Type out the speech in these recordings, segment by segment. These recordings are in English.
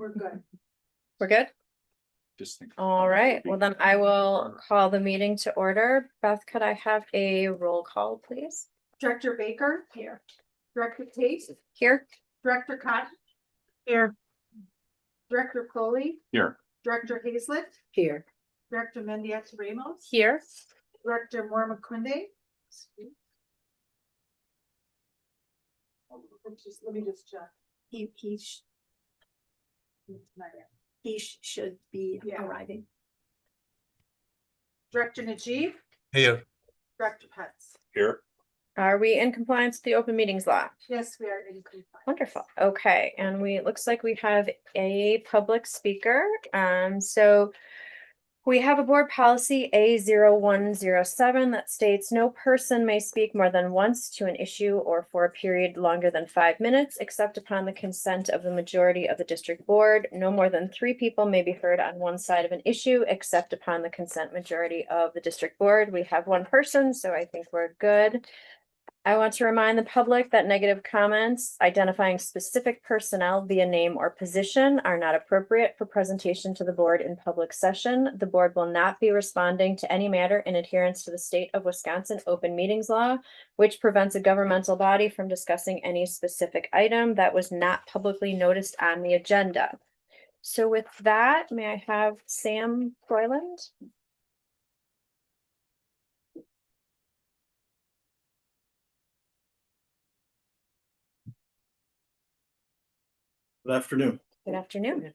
We're good. We're good? Just think. All right, well then I will call the meeting to order. Beth, could I have a roll call, please? Director Baker. Here. Director Tate. Here? Director Cotton. Here. Director Coley. Here. Director Hazlett. Here. Director Mendieta Ramos. Here. Director Moore McQuinde. Let me just check. He should be Yeah. arriving. Director Najib. Here. Director Pets. Here. Are we in compliance with the open meetings law? Yes, we are in compliance. Wonderful. Okay, and it looks like we have a public speaker. So we have a board policy A0107 that states no person may speak more than once to an issue or for a period longer than 5 minutes, except upon the consent of the majority of the district board. No more than 3 people may be heard on one side of an issue, except upon the consent majority of the district board. We have 1 person, so I think we're good. I want to remind the public that negative comments identifying specific personnel via name or position are not appropriate for presentation to the board in public session. The board will not be responding to any matter in adherence to the state of Wisconsin open meetings law, which prevents a governmental body from discussing any specific item that was not publicly noticed on the agenda. So with that, may I have Sam Froyland? Good afternoon. Good afternoon.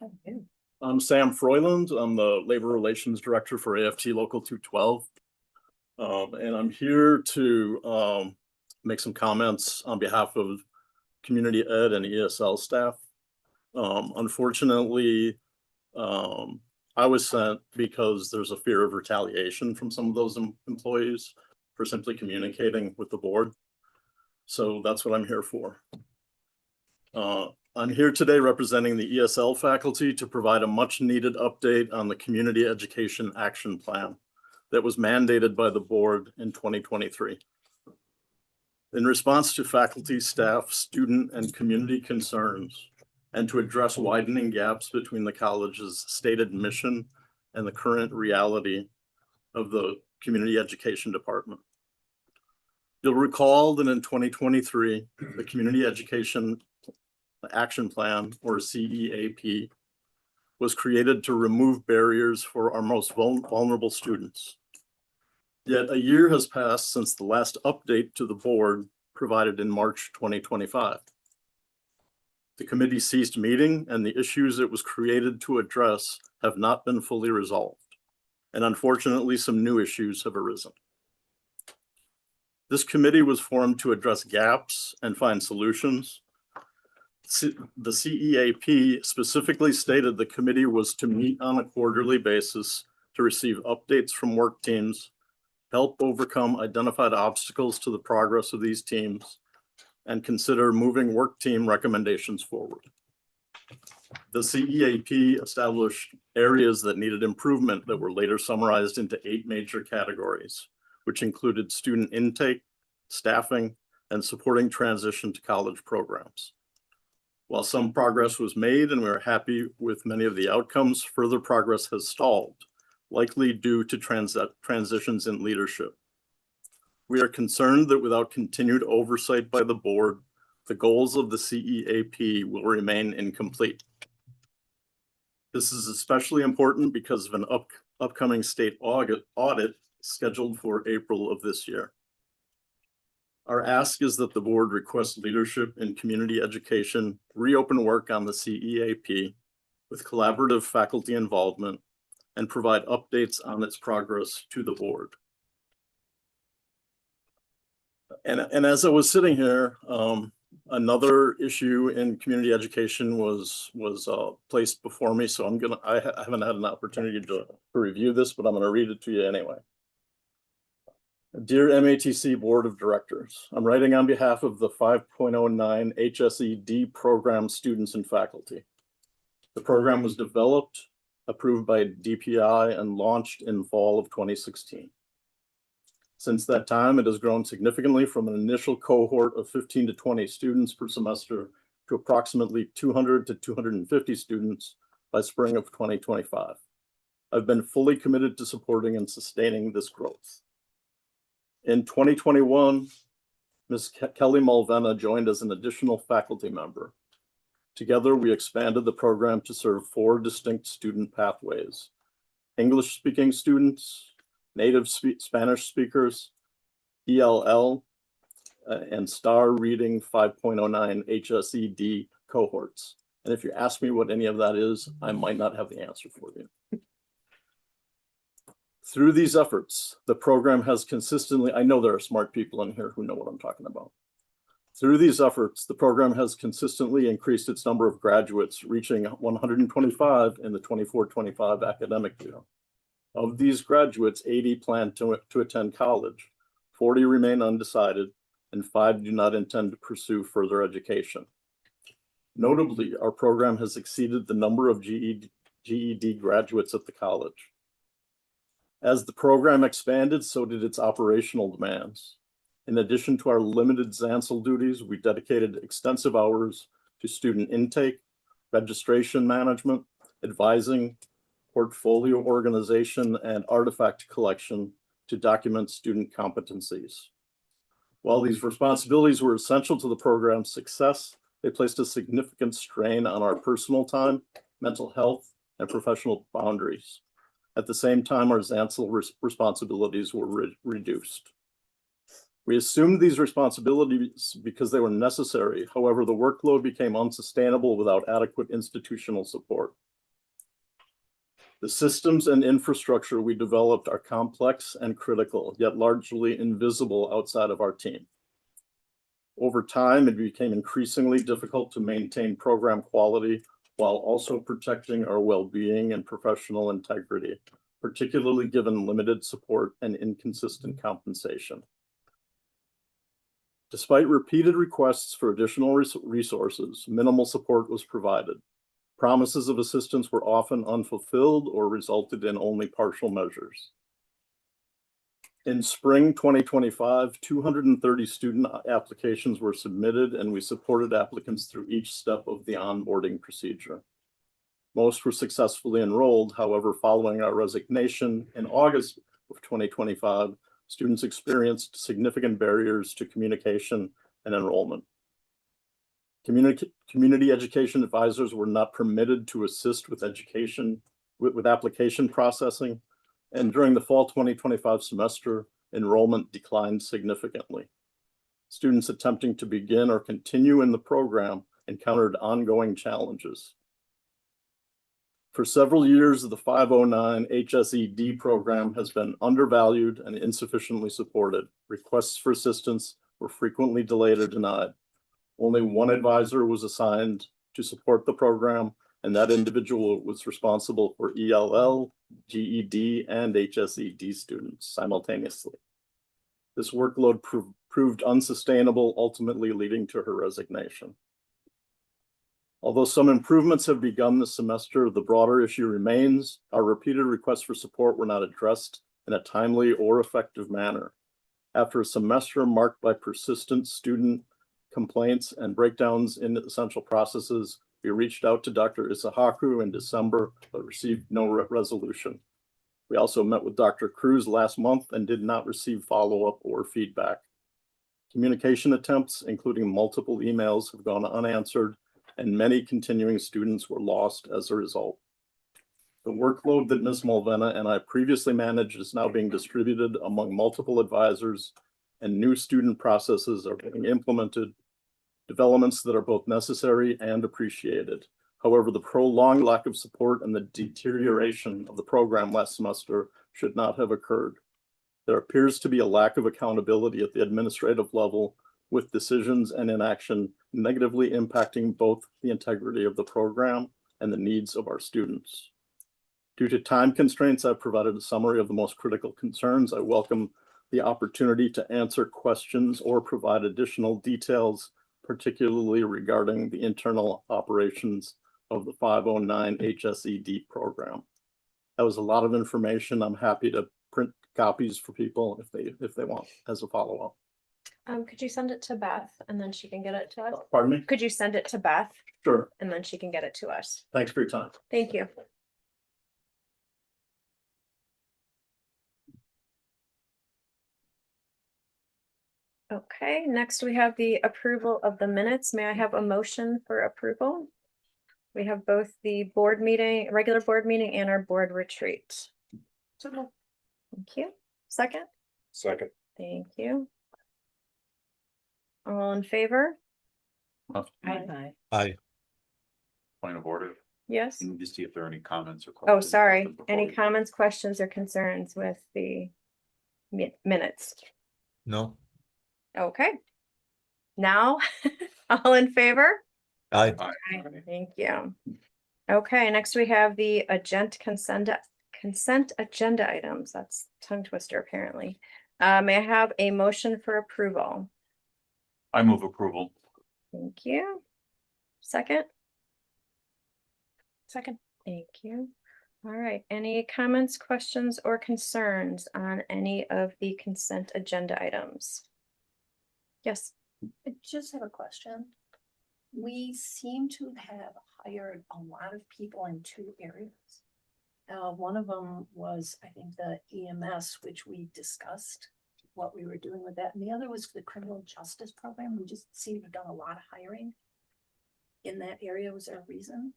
I'm Sam Froyland. I'm the Labor Relations Director for AFT Local 212. And I'm here to make some comments on behalf of community ed and ESL staff. Unfortunately, I was sent because there's a fear of retaliation from some of those employees for simply communicating with the board. So that's what I'm here for. I'm here today representing the ESL faculty to provide a much needed update on the Community Education Action Plan that was mandated by the board in 2023. In response to faculty, staff, student, and community concerns, and to address widening gaps between the college's stated mission and the current reality of the Community Education Department. You'll recall that in 2023, the Community Education Action Plan, or CEAP, was created to remove barriers for our most vulnerable students. Yet a year has passed since the last update to the board provided in March 2025. The committee ceased meeting and the issues it was created to address have not been fully resolved. And unfortunately, some new issues have arisen. This committee was formed to address gaps and find solutions. The CEAP specifically stated the committee was to meet on a quarterly basis to receive updates from work teams, help overcome identified obstacles to the progress of these teams, and consider moving work team recommendations forward. The CEAP established areas that needed improvement that were later summarized into 8 major categories, which included student intake, staffing, and supporting transition to college programs. While some progress was made and we are happy with many of the outcomes, further progress has stalled, likely due to transitions in leadership. We are concerned that without continued oversight by the board, the goals of the CEAP will remain incomplete. This is especially important because of an upcoming state audit scheduled for April of this year. Our ask is that the board request leadership in community education reopen work on the CEAP with collaborative faculty involvement and provide updates on its progress to the board. And as I was sitting here, another issue in community education was placed before me. So I haven't had an opportunity to review this, but I'm going to read it to you anyway. Dear MATC Board of Directors, I'm writing on behalf of the 5.09 HSED program students and faculty. The program was developed, approved by DPI, and launched in fall of 2016. Since that time, it has grown significantly from an initial cohort of 15 to 20 students per semester to approximately 200 to 250 students by spring of 2025. I've been fully committed to supporting and sustaining this growth. In 2021, Ms. Kelly Mulvena joined as an additional faculty member. Together, we expanded the program to serve 4 distinct student pathways: English-speaking students, native Spanish speakers, ELL, and STAR Reading 5.09 HSED cohorts. And if you ask me what any of that is, I might not have the answer for you. Through these efforts, the program has consistently, I know there are smart people in here who know what I'm talking about. Through these efforts, the program has consistently increased its number of graduates, reaching 125 in the 24-25 academic year. Of these graduates, 80 plan to attend college, 40 remain undecided, and 5 do not intend to pursue further education. Notably, our program has exceeded the number of GED graduates at the college. As the program expanded, so did its operational demands. In addition to our limited Zansel duties, we dedicated extensive hours to student intake, registration management, advising, portfolio organization, and artifact collection to document student competencies. While these responsibilities were essential to the program's success, they placed a significant strain on our personal time, mental health, and professional boundaries. At the same time, our Zansel responsibilities were reduced. We assumed these responsibilities because they were necessary. However, the workload became unsustainable without adequate institutional support. The systems and infrastructure we developed are complex and critical, yet largely invisible outside of our team. Over time, it became increasingly difficult to maintain program quality while also protecting our well-being and professional integrity, particularly given limited support and inconsistent compensation. Despite repeated requests for additional resources, minimal support was provided. Promises of assistance were often unfulfilled or resulted in only partial measures. In spring 2025, 230 student applications were submitted, and we supported applicants through each step of the onboarding procedure. Most were successfully enrolled. However, following our resignation in August of 2025, students experienced significant barriers to communication and enrollment. Community education advisors were not permitted to assist with application processing, and during the fall 2025 semester, enrollment declined significantly. Students attempting to begin or continue in the program encountered ongoing challenges. For several years, the 509 HSED program has been undervalued and insufficiently supported. Requests for assistance were frequently delayed or denied. Only one advisor was assigned to support the program, and that individual was responsible for ELL, GED, and HSED students simultaneously. This workload proved unsustainable, ultimately leading to her resignation. Although some improvements have begun this semester, the broader issue remains. Our repeated requests for support were not addressed in a timely or effective manner. After a semester marked by persistent student complaints and breakdowns in essential processes, we reached out to Dr. Isahaku in December, but received no resolution. We also met with Dr. Cruz last month and did not receive follow-up or feedback. Communication attempts, including multiple emails, have gone unanswered, and many continuing students were lost as a result. The workload that Ms. Mulvena and I previously managed is now being distributed among multiple advisors, and new student processes are being implemented, developments that are both necessary and appreciated. However, the prolonged lack of support and the deterioration of the program last semester should not have occurred. There appears to be a lack of accountability at the administrative level, with decisions and inaction negatively impacting both the integrity of the program and the needs of our students. Due to time constraints, I've provided a summary of the most critical concerns. I welcome the opportunity to answer questions or provide additional details, particularly regarding the internal operations of the 509 HSED program. That was a lot of information. I'm happy to print copies for people if they want as a follow-up. Could you send it to Beth and then she can get it to us? Pardon me? Could you send it to Beth Sure. and then she can get it to us? Thanks for your time. Thank you. Okay, next we have the approval of the minutes. May I have a motion for approval? We have both the board meeting, regular board meeting and our board retreat. Thank you. Second? Second. Thank you. All in favor? Aye. Aye. Point of order, Yes? can you just see if there are any comments or? Oh, questions sorry. before Any we- comments, questions, or concerns with the minutes? No. Okay. Now, all in favor? Aye. Aye. Thank you. Okay, next we have the consent agenda items. That's tongue twister apparently. May I have a motion for approval? I move approval. Thank you. Second? Second. Thank you. All right, any comments, questions, or concerns on any of the consent agenda items? Yes, I just have a question. We seem to have hired a lot of people in two areas. One of them was, I think, the EMS, which we discussed what we were doing with that. And the other was the criminal justice program. We just seem to have done a lot of hiring in that area. Was there a reason?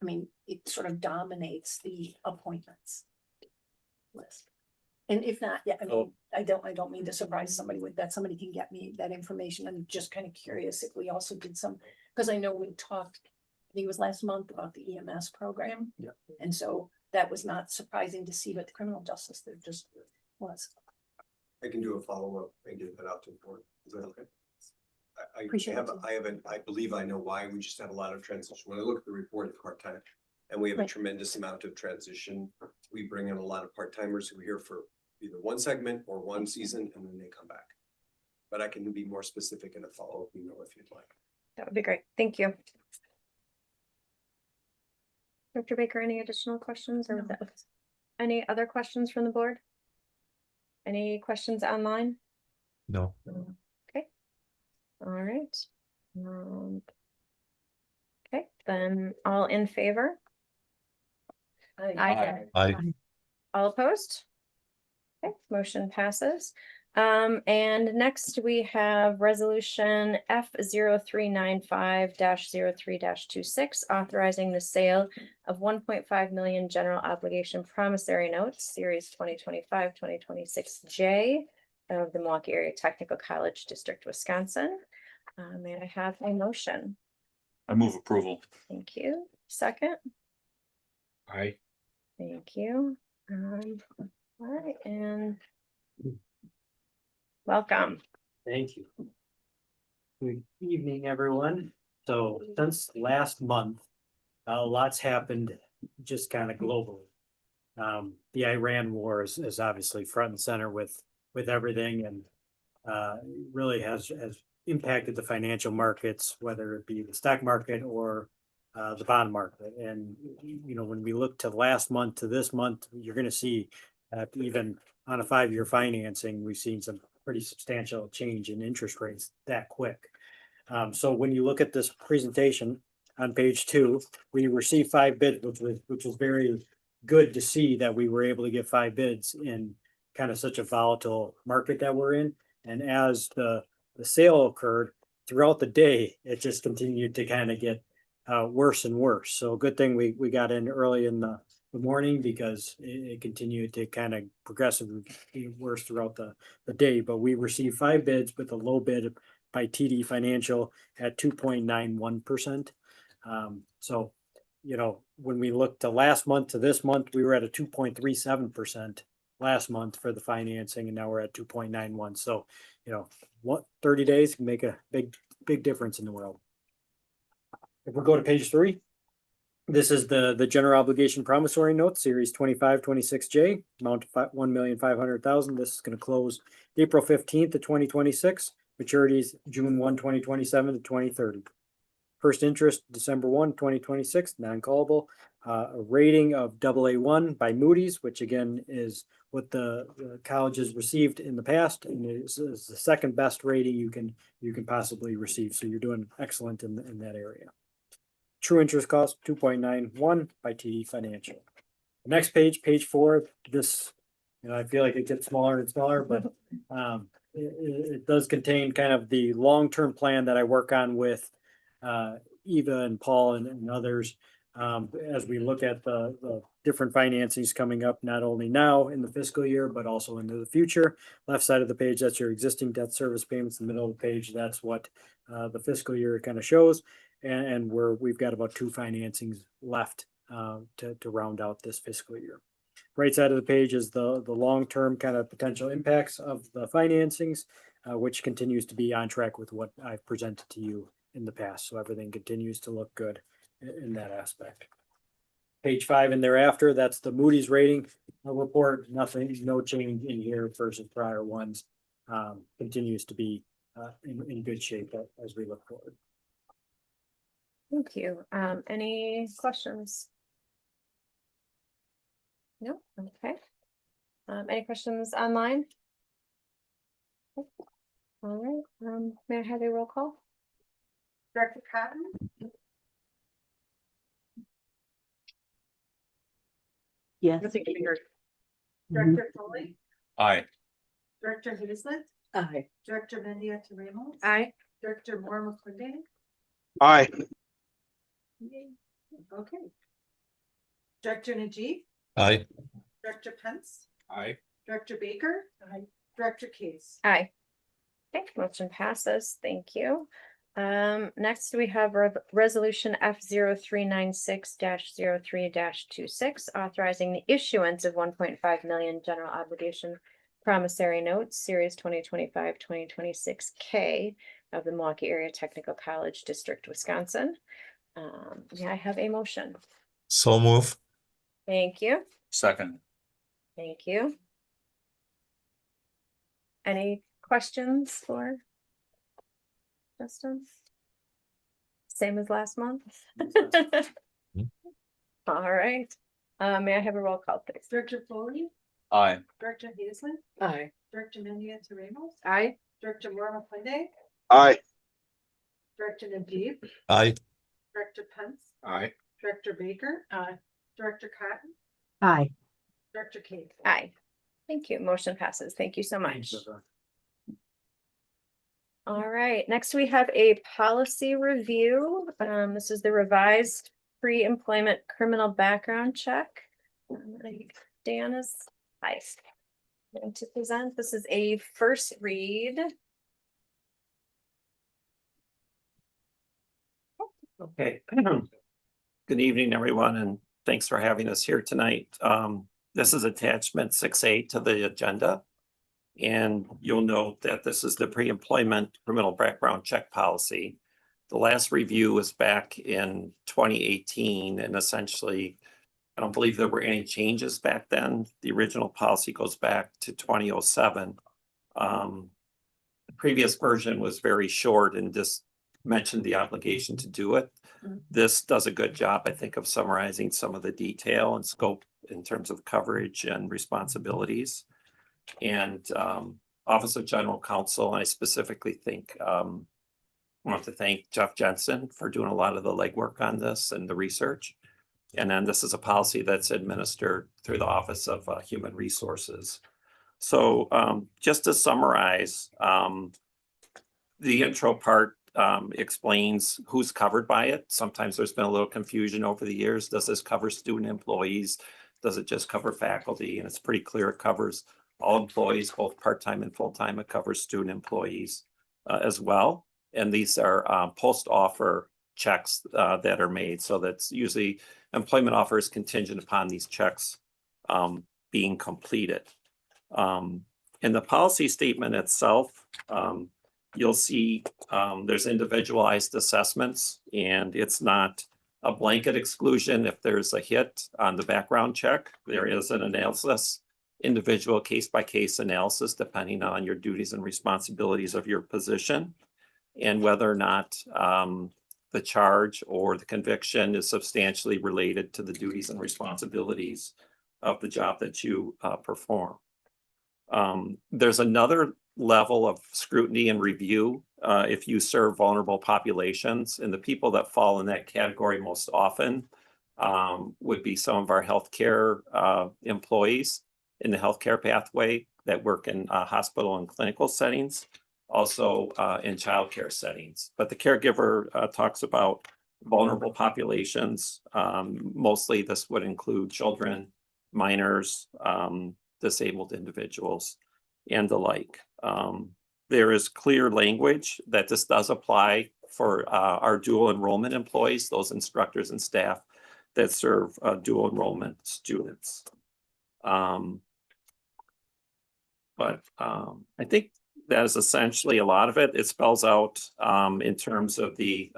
I mean, it sort of dominates the appointments list. And if not, yeah, I mean, I don't mean to surprise somebody with that. Somebody can get me that information. I'm just kind of curious if we also did some, because I know we talked, I think it was last month about the EMS program. Yeah. And so that was not surprising to see, but the criminal justice, there just was. I can do a follow-up and get that out to the board. Is that okay? Appreciate it. I believe I know why. We just have a lot of transition. When I look at the report of part-time, and we have a Right. tremendous amount of transition. We bring in a lot of part-timers who are here for either one segment or one season, and then they come back. But I can be more specific in a follow-up, if you'd like. that would be great. Thank you. Dr. Baker, any additional questions or No. any other questions from the board? Any questions online? No. Okay. All right. Okay, then all in favor? Aye. Aye. All opposed? Okay, motion passes. And next we have resolution F 395 3 authorizing the sale of 1.5 million general obligation promissory notes, series 2025-2026 J of the Milwaukee Area Technical College District, Wisconsin. May I have a motion? I move approval. Thank you. Second? Aye. Thank you. All right, and welcome. Thank you. Good evening, everyone. So since last month, a lot's happened just kind of globally. The Iran war is obviously front and center with everything, and really has impacted the financial markets, whether it be the stock market or the bond market. And you know, when we look to last month to this month, you're going to see even on a 5-year financing, we've seen some pretty substantial change in interest rates that quick. So when you look at this presentation on page 2, we received 5 bids, which was very good to see that we were able to get 5 bids in kind of such a volatile market that we're in. And as the sale occurred throughout the day, it just continued to kind of get worse and worse. So good thing we got in early in the morning, because it continued to kind of progressively get worse throughout the day. But we received 5 bids with a low bid by TD Financial at 2.91%. So, you know, when we look to last month to this month, we were at a 2.37% last month for the financing, and now we're at 2.91. So, you know, 30 days can make a big difference in the world. If we go to page 3, this is the general obligation promissory note, series 25-26J, amount of $1,500,000. This is going to close April 15th of 2026. Maturities June 1, 2027 to 2030. First interest December 1, 2026, non-callable. A rating of AA1 by Moody's, which again is what the college has received in the past, and is the second best rating you can possibly receive. So you're doing excellent in that area. True interest cost 2.91 by TD Financial. Next page, page 4, this, I feel like it gets smaller and smaller, but it does contain kind of the long-term plan that I work on with Eva and Paul and others. As we look at the different financings coming up, not only now in the fiscal year, but also into the future. Left side of the page, that's your existing debt service payments. The middle of the page, that's what the fiscal year kind of shows. And we've got about 2 financings left to round out this fiscal year. Right side of the page is the long-term kind of potential impacts of the financings, which continues to be on track with what I've presented to you in the past. So everything continues to look good in that aspect. Page 5 and thereafter, that's the Moody's rating report. Nothing, no change in here versus prior ones. Continues to be in good shape as we look forward. Thank you. Any questions? No, okay. Any questions online? All right, may I have a roll call? Director Patton, Yes. Director Foley, Aye. Director Hazlet, Aye. Director Mendieta Ramos. Aye. Director Moore McClinday. Aye. Okay. Director Najib, Aye. Director Pence, Aye. Director Baker. Aye. Director Case. Aye. Okay, motion passes. Thank you. Next we have resolution F0396-03-26, authorizing the issuance of 1.5 million general obligation promissory notes, series 2025-2026 K of the Milwaukee Area Technical College District, Wisconsin. May I have a motion? So move. Thank you. Second. Thank you. Any questions for Justin? Same as last month? All right. May I have a roll call, please? Director Foley, Aye. Director Hazlet, Aye. Director Mendieta Ramos. Aye. Director Moore McClinday, Aye. Director Najib, Aye. Director Pence, Aye. Director Baker. Aye. Director Cotton, Aye. Director Case. Aye. Thank you. Motion passes. Thank you so much. All right, next we have a policy review. This is the revised pre-employment criminal background check. Dan is going to present. This is a first read. Okay. Good evening, everyone, and thanks for having us here tonight. This is attachment 6A to the agenda. And you'll note that this is the pre-employment criminal background check policy. The last review was back in 2018, and essentially, I don't believe there were any changes back then. The original policy goes back to 2007. The previous version was very short and just mentioned the obligation to do it. This does a good job, I think, of summarizing some of the detail and scope in terms of coverage and responsibilities. And Office of General Counsel, I specifically think I want to thank Jeff Jensen for doing a lot of the legwork on this and the research. And then this is a policy that's administered through the Office of Human Resources. So just to summarize, the intro part explains who's covered by it. Sometimes there's been a little confusion over the years. Does this cover student employees? Does it just cover faculty? And it's pretty clear it covers all employees, both part-time and full-time. It covers student employees as well. And these are post-offer checks that are made. So that's usually employment offer is contingent upon these checks being completed. In the policy statement itself, you'll see there's individualized assessments, and it's not a blanket exclusion. If there's a hit on the background check, there is an analysis, individual case-by-case analysis, depending on your duties and responsibilities of your position and whether or not the charge or the conviction is substantially related to the duties and responsibilities of the job that you perform. There's another level of scrutiny and review if you serve vulnerable populations, and the people that fall in that category most often would be some of our healthcare employees in the healthcare pathway that work in hospital and clinical settings, also in childcare settings. But the caregiver talks about vulnerable populations. Mostly this would include children, minors, disabled individuals, and the like. There is clear language that this does apply for our dual enrollment employees, those instructors and staff that serve dual enrollment students. But I think that is essentially a lot of it. It spells out in terms of the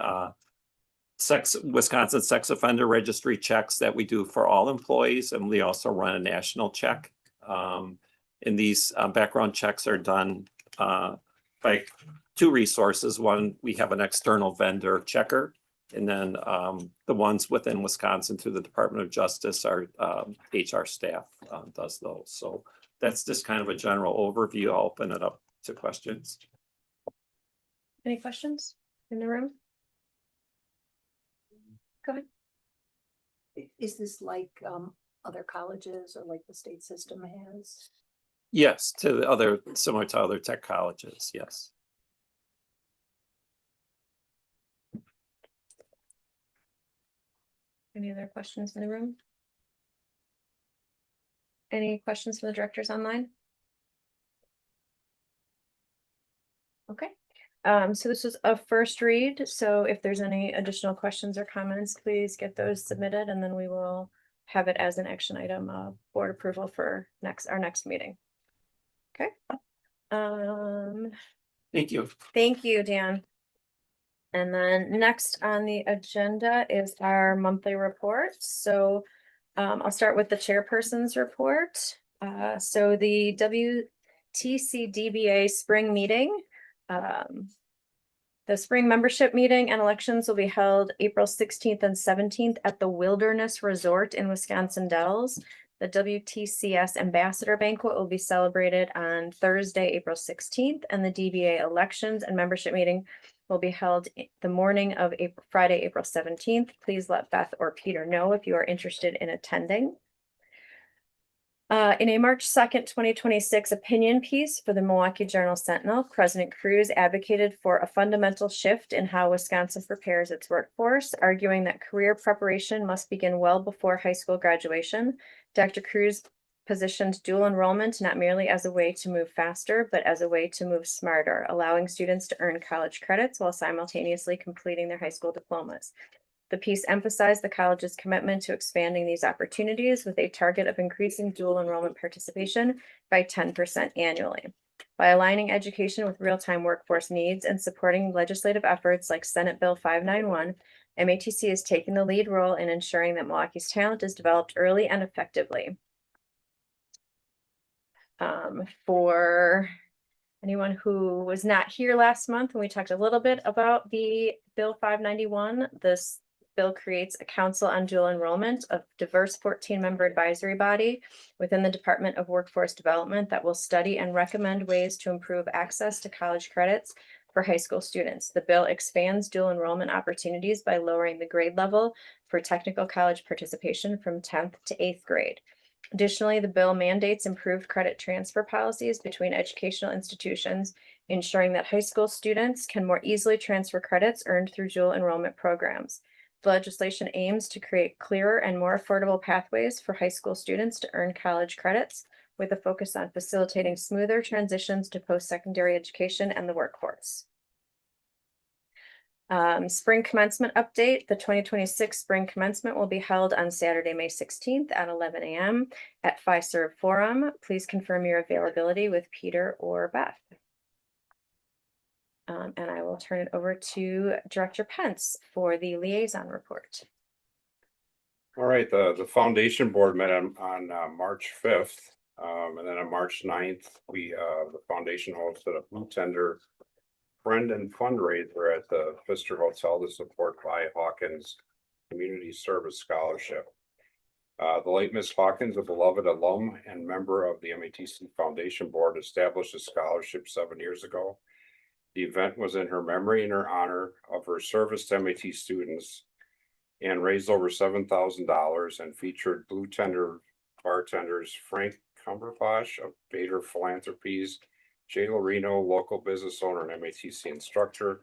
Wisconsin sex offender registry checks that we do for all employees, and we also run a national check. And these background checks are done by two resources. One, we have an external vendor checker, and then the ones within Wisconsin through the Department of Justice, our HR staff does those. So that's just kind of a general overview. I'll open it up to questions. Any questions in the room? Go ahead. Is this like other colleges or like the state system has? Yes, to the other, similar to other tech colleges, yes. Any other questions in the room? Any questions from the directors online? Okay, so this is a first read, so if there's any additional questions or comments, please get those submitted, and then we will have it as an action item of board approval for our next meeting. Okay. Thank you. Thank you, Dan. And then next on the agenda is our monthly report. So I'll start with the chairperson's report. So the WTC DBA spring meeting. The spring membership meeting and elections will be held April 16th and 17th at the Wilderness Resort in Wisconsin Dells. The WTCS Ambassador Banquet will be celebrated on Thursday, April 16th, and the DBA elections and membership meeting will be held the morning of Friday, April 17th. Please let Beth or Peter know if you are interested in attending. In a March 2nd, 2026 opinion piece for the Milwaukee Journal Sentinel, President Cruz advocated for a fundamental shift in how Wisconsin prepares its workforce, arguing that career preparation must begin well before high school graduation. Dr. Cruz positioned dual enrollment not merely as a way to move faster, but as a way to move smarter, allowing students to earn college credits while simultaneously completing their high school diplomas. The piece emphasized the college's commitment to expanding these opportunities with a target of increasing dual enrollment participation by 10% annually. By aligning education with real-time workforce needs and supporting legislative efforts like Senate Bill 591, MATC is taking the lead role in ensuring that Milwaukee's talent is developed early and effectively. For anyone who was not here last month, when we talked a little bit about the Bill 591, this bill creates a council on dual enrollment, a diverse 14-member advisory body within the Department of Workforce Development that will study and recommend ways to improve access to college credits for high school students. The bill expands dual enrollment opportunities by lowering the grade level for technical college participation from 10th to 8th grade. Additionally, the bill mandates improved credit transfer policies between educational institutions, ensuring that high school students can more easily transfer credits earned through dual enrollment programs. The legislation aims to create clearer and more affordable pathways for high school students to earn college credits, with a focus on facilitating smoother transitions to post-secondary education and the workforce. Spring commencement update. The 2026 spring commencement will be held on Saturday, May 16th at 11 a.m. at Fiserv Forum. Please confirm your availability with Peter or Beth. And I will turn it over to Director Pence for the liaison report. All right, the foundation board met on March 5th. And then on March 9th, the foundation hosted a blue tender friend and fundraiser at the Pfister Hotel to support Vi Hawkins Community Service Scholarship. The late Miss Hawkins, a beloved alum and member of the MATC Foundation Board, established a scholarship 7 years ago. The event was in her memory and her honor of her service to MAT students and raised over $7,000 and featured blue tender bartenders Frank Cumberbosh of Bader Philanthropies, Jay Lorino, local business owner and MATC instructor,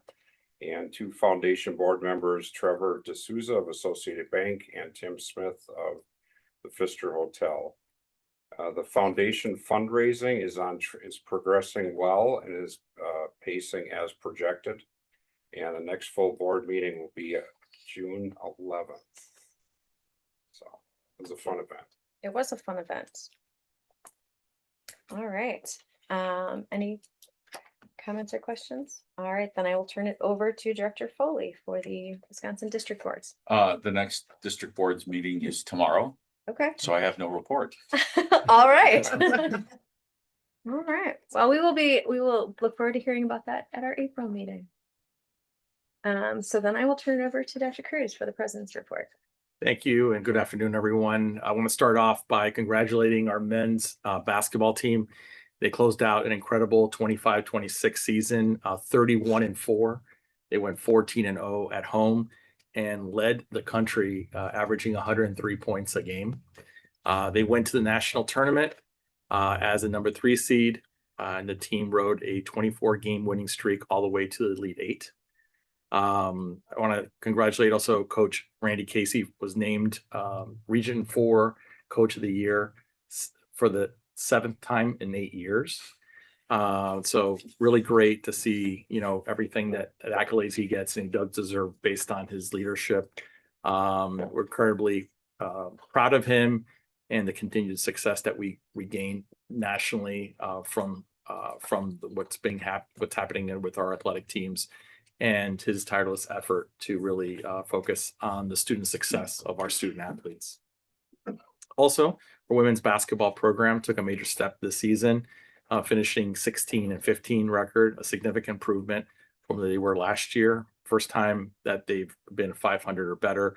and 2 foundation board members, Trevor D'Souza of Associated Bank and Tim Smith of the Pfister Hotel. The foundation fundraising is progressing well and is pacing as projected. And the next full board meeting will be June 11th. So it was a fun event. It was a fun event. All right. Any comments or questions? All right, then I will turn it over to Director Foley for the Wisconsin District Boards. The next district boards meeting is tomorrow, Okay. so I have no report. All right. All right. Well, we will look forward to hearing about that at our April meeting. So then I will turn it over to Dr. Cruz for the president's report. Thank you and good afternoon, everyone. I want to start off by congratulating our men's basketball team. They closed out an incredible 25-26 season, 31-4. They went 14-0 at home and led the country, averaging 103 points a game. They went to the national tournament as a number 3 seed, and the team rode a 24-game winning streak all the way to the Elite 8. I want to congratulate also Coach Randy Casey, was named Region 4 Coach of the Year for the 7th time in 8 years. So really great to see, everything that accolades he gets, and he does deserve based on his leadership. We're incredibly proud of him and the continued success that we gain nationally from what's happening with our athletic teams, and his tireless effort to really focus on the student success of our student athletes. Also, our women's basketball program took a major step this season, finishing 16-15 record, a significant improvement from where they were last year. First time that they've been 500 or better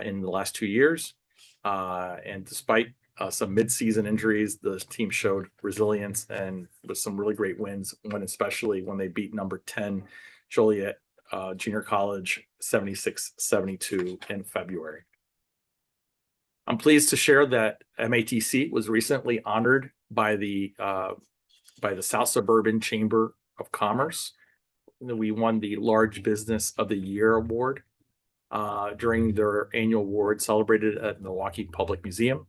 in the last 2 years. And despite some mid-season injuries, the team showed resilience and with some really great wins, especially when they beat number 10 Joliet Junior College 76-72 in February. I'm pleased to share that MATC was recently honored by the South Suburban Chamber of Commerce. We won the Large Business of the Year award during their annual award celebrated at Milwaukee Public Museum.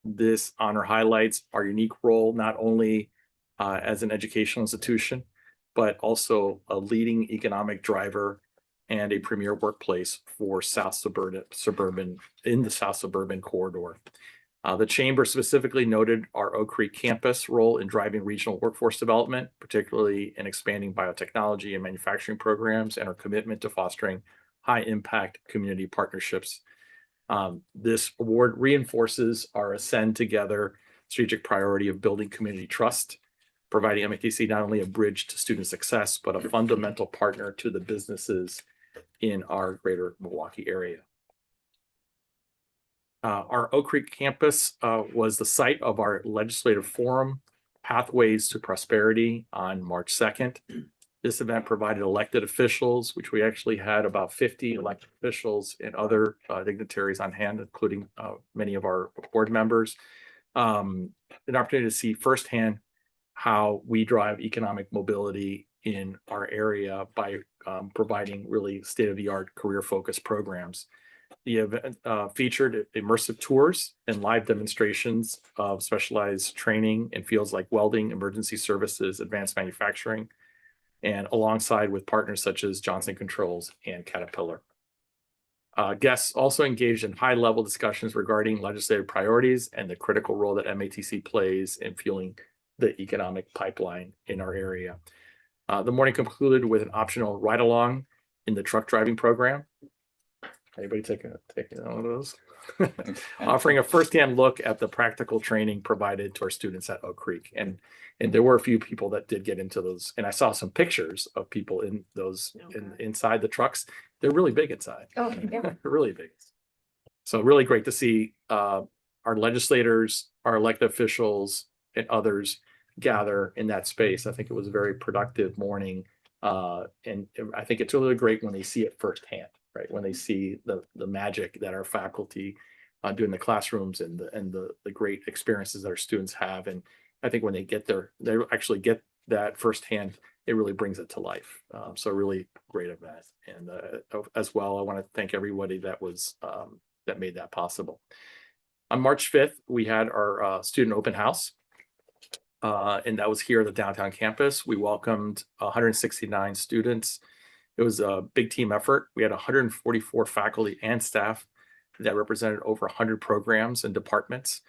This honor highlights our unique role not only as an educational institution, but also a leading economic driver and a premier workplace for suburban in the South Suburban corridor. The chamber specifically noted our Oak Creek campus role in driving regional workforce development, particularly in expanding biotechnology and manufacturing programs, and our commitment to fostering high impact community partnerships. This award reinforces our Ascend Together strategic priority of building community trust, providing MATC not only a bridge to student success, but a fundamental partner to the businesses in our greater Milwaukee area. Our Oak Creek campus was the site of our legislative forum, Pathways to Prosperity, on March 2nd. This event provided elected officials, which we actually had about 50 elected officials and other dignitaries on hand, including many of our board members, an opportunity to see firsthand how we drive economic mobility in our area by providing really state-of-the-art career-focused programs. The event featured immersive tours and live demonstrations of specialized training in fields like welding, emergency services, advanced manufacturing, and alongside with partners such as Johnson Controls and Caterpillar. Guests also engaged in high-level discussions regarding legislative priorities and the critical role that MATC plays in fueling the economic pipeline in our area. The morning concluded with an optional ride-along in the truck driving program. Anybody taking one of those? Offering a firsthand look at the practical training provided to our students at Oak Creek. And there were a few people that did get into those. And I saw some pictures of people in those inside the trucks. They're really big inside. Oh, yeah. Really big. So really great to see our legislators, our elected officials, and others gather in that space. I think it was a very productive morning. And I think it's really great when they see it firsthand, right? When they see the magic that our faculty do in the classrooms and the great experiences that our students have. And I think when they get there, they actually get that firsthand, it really brings it to life. So really great event. And as well, I want to thank everybody that was that made that possible. On March 5th, we had our student open house. And that was here at the downtown campus. We welcomed 169 students. It was a big team effort. We had 144 faculty and staff that represented over 100 programs and departments.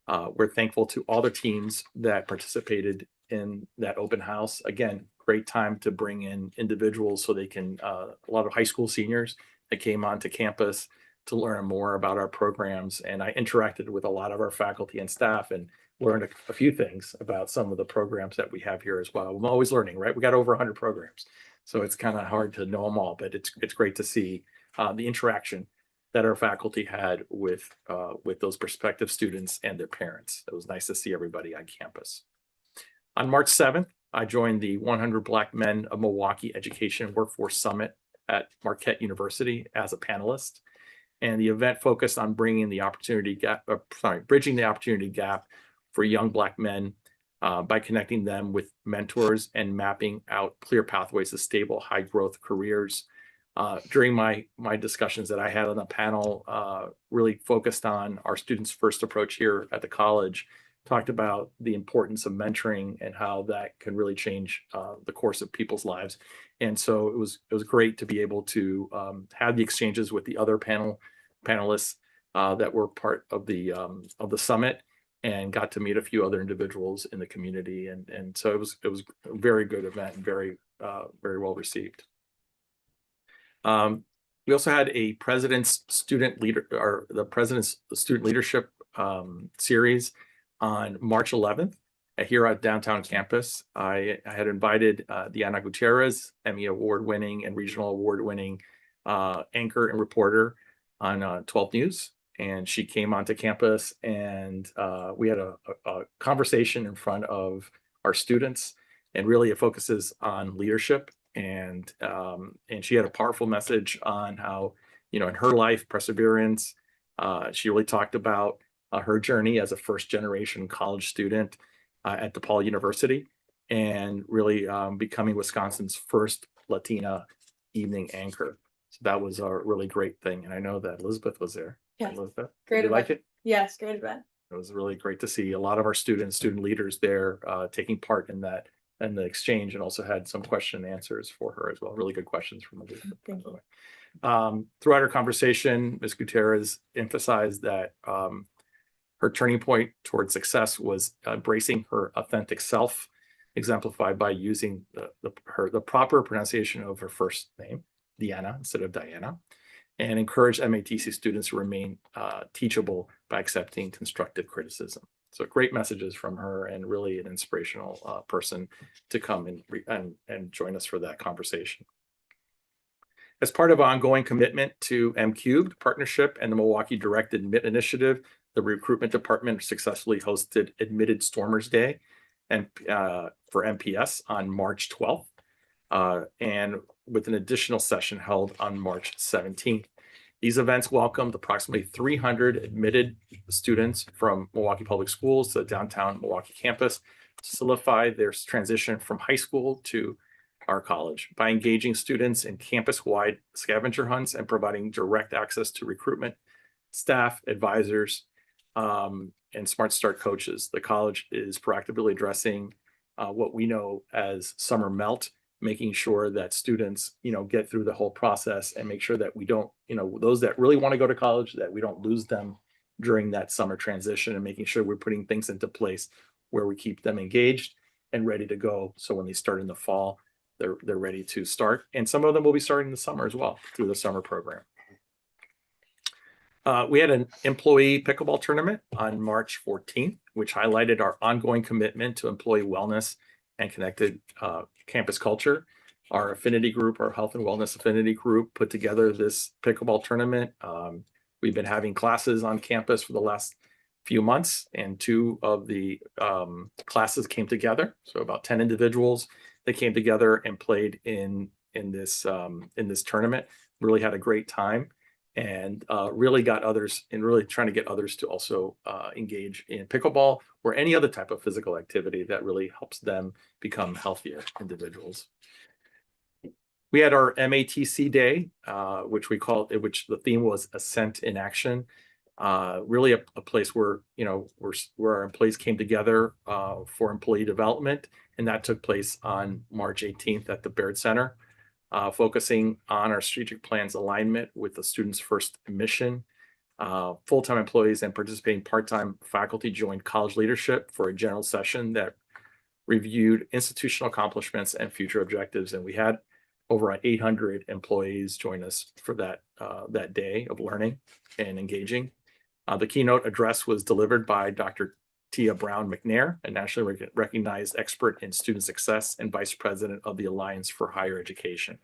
We're thankful to all the teams that participated in that open house. Again, great time to bring in individuals so they can, a lot of high school seniors that came onto campus to learn more about our programs. And I interacted with a lot of our faculty and staff and learned a few things about some of the programs that we have here as well. I'm always learning, right? We got over 100 programs, so it's kind of hard to know them all, but it's great to see the interaction that our faculty had with those prospective students and their parents. It was nice to see everybody on campus. On March 7th, I joined the 100 Black Men of Milwaukee Education Workforce Summit at Marquette University as a panelist. And the event focused on bringing the opportunity gap, bridging the opportunity gap for young Black men by connecting them with mentors and mapping out clear pathways to stable, high growth careers. During my discussions that I had on the panel, really focused on our students' first approach here at the college, talked about the importance of mentoring and how that can really change the course of people's lives. And so it was great to be able to have the exchanges with the other panelists that were part of the summit, and got to meet a few other individuals in the community. And so it was a very good event and very well received. We also had a President's Student Leadership series on March 11th here at downtown campus. I had invited Diana Gutierrez, Emmy award-winning and regional award-winning anchor and reporter on 12 News. And she came onto campus, and we had a conversation in front of our students, and really it focuses on leadership. And she had a powerful message on how, in her life, perseverance. She really talked about her journey as a first-generation college student at DePaul University, and really becoming Wisconsin's first Latina evening anchor. So that was a really great thing. And I know that Elizabeth was there. Yeah. Elizabeth, Great did you like event. it? Yes, great event. It was really great to see a lot of our student leaders there taking part in that and the exchange, and also had some question and answers for her as well. Really good questions from Elizabeth. Thank you. Throughout our conversation, Ms. Gutierrez emphasized that her turning point towards success was embracing her authentic self, exemplified by using the proper pronunciation of her first name, Deanna, instead of Diana, and encourage MATC students to remain teachable by accepting constructive criticism. So great messages from her, and really an inspirational person to come and join us for that conversation. As part of ongoing commitment to M-Cubed partnership and the Milwaukee Direct Admit Initiative, the recruitment department successfully hosted Admitted Stormers Day and for MPS on March 12th, and with an additional session held on March 17th. These events welcomed approximately 300 admitted students from Milwaukee Public Schools to the downtown Milwaukee campus to solidify their transition from high school to our college by engaging students in campus-wide scavenger hunts and providing direct access to recruitment, staff, advisors, and Smart Start coaches. The college is proactively addressing what we know as summer melt, making sure that students, get through the whole process and make sure that we don't, those that really want to go to college, that we don't lose them during that summer transition, and making sure we're putting things into place where we keep them engaged and ready to go. So when they start in the fall, they're ready to start. And some of them will be starting in the summer as well through the summer program. We had an employee pickleball tournament on March 14th, which highlighted our ongoing commitment to employee wellness and connected campus culture. Our affinity group, our health and wellness affinity group, put together this pickleball tournament. We've been having classes on campus for the last few months, and two of the classes came together. So about 10 individuals, they came together and played in this tournament. Really had a great time, and really got others, and really trying to get others to also engage in pickleball or any other type of physical activity that really helps them become healthier individuals. We had our MATC day, which which the theme was Ascent in Action. Really a place where, where our employees came together for employee development. And that took place on March 18th at the Baird Center, focusing on our strategic plan's alignment with the students' first mission. Full-time employees and participating part-time faculty joined college leadership for a general session that reviewed institutional accomplishments and future objectives. And we had over 800 employees join us for that day of learning and engaging. The keynote address was delivered by Dr. Tia Brown McNair, a nationally recognized expert in student success and vice president of the Alliance for Higher Education.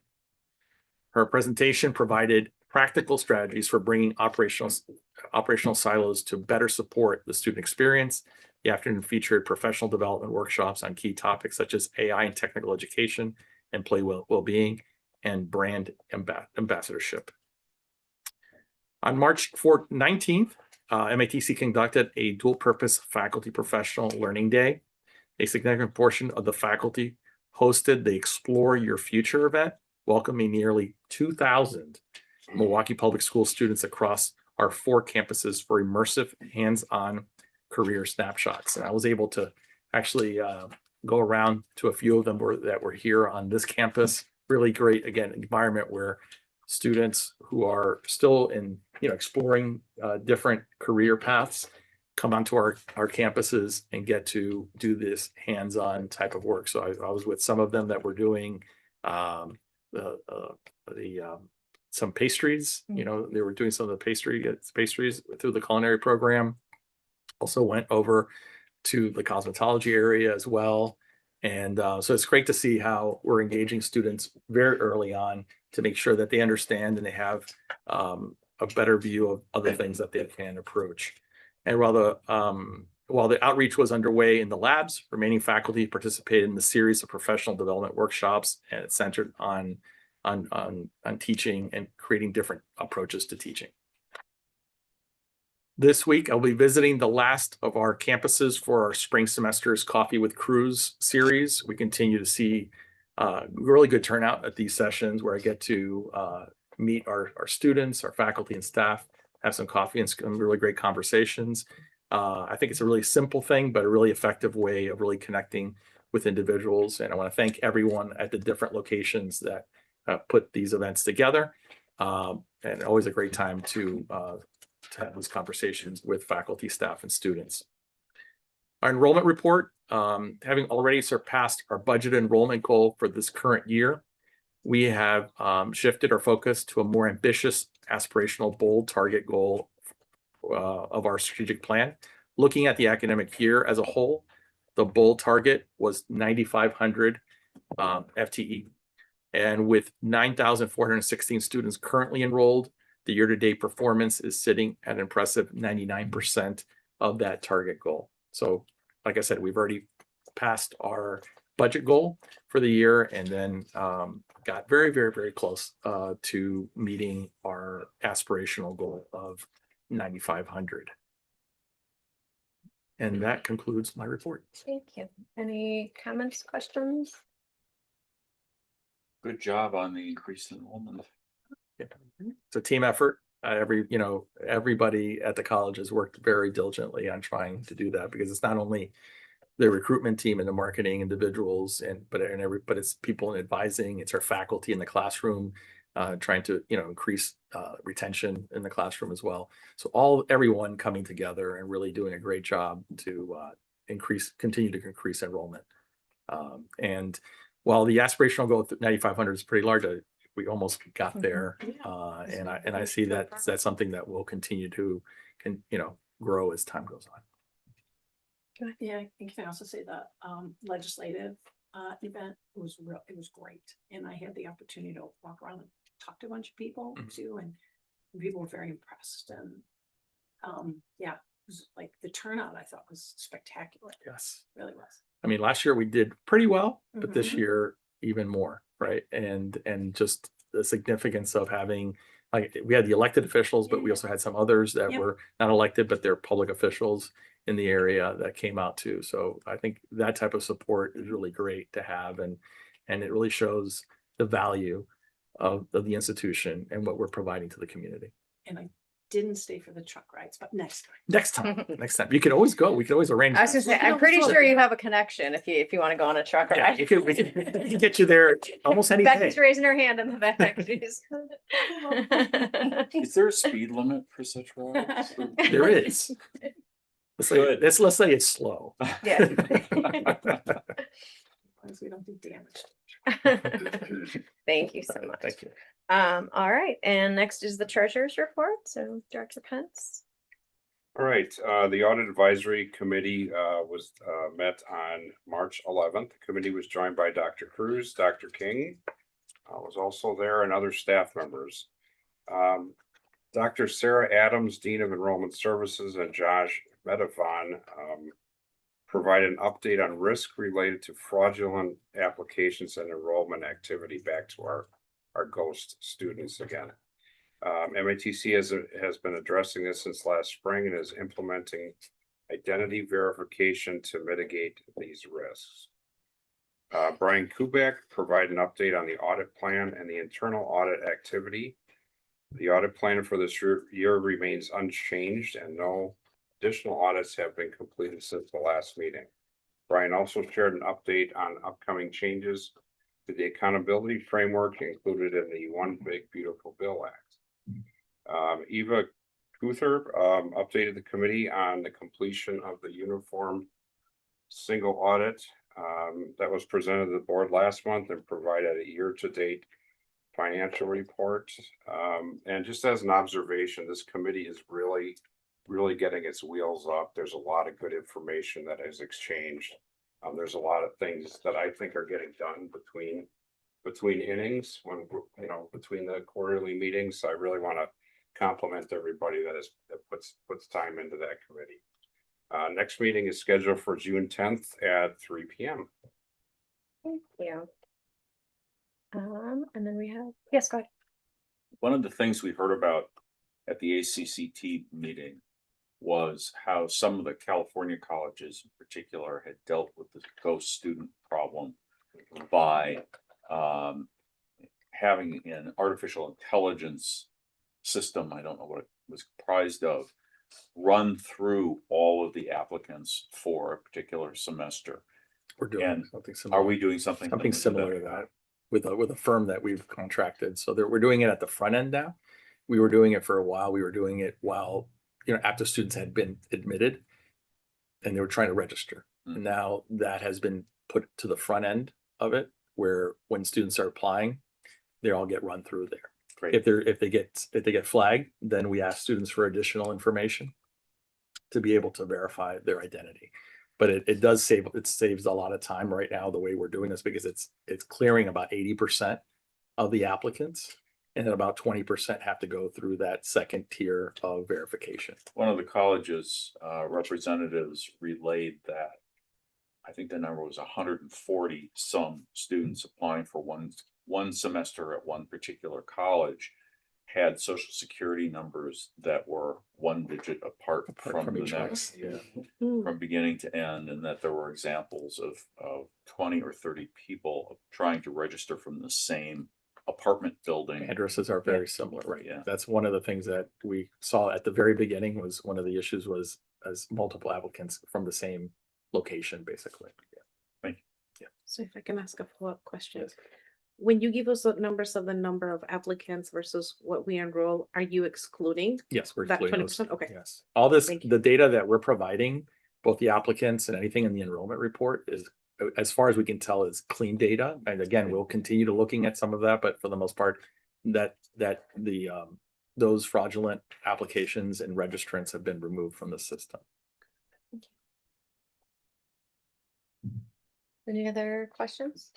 Her presentation provided practical strategies for bringing operational silos to better support the student experience. The afternoon featured professional development workshops on key topics such as AI and technical education, employee well-being, and brand ambassadorship. On March 19th, MATC conducted a dual-purpose faculty professional learning day. A significant portion of the faculty hosted the Explore Your Future event, welcoming nearly 2,000 Milwaukee Public School students across our 4 campuses for immersive, hands-on career snapshots. And I was able to actually go around to a few of them that were here on this campus. Really great, again, environment where students who are still in, exploring different career paths come onto our campuses and get to do this hands-on type of work. So I was with some of them that were doing some pastries. They were doing some of the pastries through the culinary program. Also went over to the cosmetology area as well. And so it's great to see how we're engaging students very early on to make sure that they understand and they have a better view of other things that they can approach. And while the outreach was underway in the labs, remaining faculty participated in the series of professional development workshops, and it's centered on teaching and creating different approaches to teaching. This week, I'll be visiting the last of our campuses for our spring semester's Coffee with Crews series. We continue to see really good turnout at these sessions where I get to meet our students, our faculty and staff, have some coffee and some really great conversations. I think it's a really simple thing, but a really effective way of really connecting with individuals. And I want to thank everyone at the different locations that put these events together. And always a great time to have these conversations with faculty, staff, and students. Our enrollment report, having already surpassed our budget enrollment goal for this current year, we have shifted our focus to a more ambitious, aspirational, bold target goal of our strategic plan. Looking at the academic year as a whole, the bold target was 9,500 FTE. And with 9,416 students currently enrolled, the year-to-date performance is sitting at an impressive 99% of that target goal. So, like I said, we've already passed our budget goal for the year, and then got very, very, very close to meeting our aspirational goal of 9,500. And that concludes my report. Thank you. Any comments, questions? Good job on the increased enrollment. It's a team effort. Everybody at the college has worked very diligently on trying to do that, because it's not only the recruitment team and the marketing individuals, but it's people in advising, it's our faculty in the classroom, trying to increase retention in the classroom as well. So everyone coming together and really doing a great job to continue to increase enrollment. And while the aspirational goal of 9,500 is pretty large, we almost got there, and I see that's something that will continue to grow as time goes on. Yeah, I can also say that legislative event was it was great, and I had the opportunity to walk around and talk to a bunch of people too, and People were very impressed and, yeah, it was like the turnout I thought was spectacular. Yes. It really was. I mean, last year we did pretty well, but this Mhm. year even more, right? And just the significance of having, like, we had the elected officials, but we also had some others that Yep. were not elected, but they're public officials in the area that came out too. So I think that type of support is really great to have, and it really shows the value of the institution and what we're providing to the community. And I didn't stay for the truck rides, but next time. Next time, you can always go. We can always arrange. I was that. gonna say, I'm pretty sure you have a connection if you want to go on a truck Yeah, ride. we can get you there almost any day. Becky's raising her hand in the back. She's- Is there a speed limit for such rides? There is. Let's say, Good. let's say it's slow. Yeah. As long as we don't do damage. Thank you so much. Thank you. All right, and next is the treasurer's report, so Director Pence. All right, the Audit Advisory Committee was met on March 11th. The committee was joined by Dr. Cruz, Dr. King was also there, and other staff members. Dr. Sarah Adams, Dean of Enrollment Services, and Josh Medavon provide an update on risk related to fraudulent applications and enrollment activity back to our ghost students again. MATC has been addressing this since last spring and is implementing identity verification to mitigate these risks. Brian Kubek provided an update on the audit plan and the internal audit activity. The audit plan for this year remains unchanged and no additional audits have been completed since the last meeting. Brian also shared an update on upcoming changes to the accountability framework included in the One Big Beautiful Bill Act. Eva Kuther updated the committee on the completion of the uniform single audit that was presented to the board last month and provided a year-to-date financial report. And just as an observation, this committee is really getting its wheels up. There's a lot of good information that is exchanged. There's a lot of things that I think are getting done between innings when, between the quarterly meetings. So I really want to compliment everybody that puts time into that committee. Next meeting is scheduled for June 10th at 3 p.m. Thank you. And then we have, yes, go ahead. One of the things we heard about at the ACCT meeting was how some of the California colleges in particular had dealt with the ghost student problem by having an artificial intelligence system, I don't know what it was comprised of, run through all of the applicants for a particular semester. We're doing And something similar. Are we doing something Similar to that with a firm that we've contracted? So we're doing it at the front end now. We were doing it for a while. We were doing it while, after students had been admitted and they were trying to register. Mm. And now that has been put to the front end of it, where when students are applying, they all get run through there. Great. If they get flagged, then we ask students for additional information to be able to verify their identity. But it saves a lot of time right now, the way we're doing this, because it's clearing about 80% of the applicants, and then about 20% have to go through that second tier of verification. One of the college's representatives relayed that I think the number was 140 some students applying for one semester at one particular college had social security numbers that were one digit apart from the each next, other. from beginning to end, and that there were examples of 20 or 30 people trying to register from the same apartment building. Addresses are very similar, right? Yeah. That's one of the things that we saw at the very beginning. Was one of the issues was as multiple applicants from the same location, basically. Thank you. So if I can ask a follow-up question. Yes. When you give us the numbers of the number of applicants versus what we enroll, are you excluding? Yes, we're That excluding those. 20%? Okay. Yes. All this, Thank you. the data that we're providing, both the applicants and anything in the enrollment report, is, as far as we can tell, is clean data. And again, we'll continue to looking at some of that, but for the most part, those fraudulent applications and registrants have been removed from the system. Any other questions?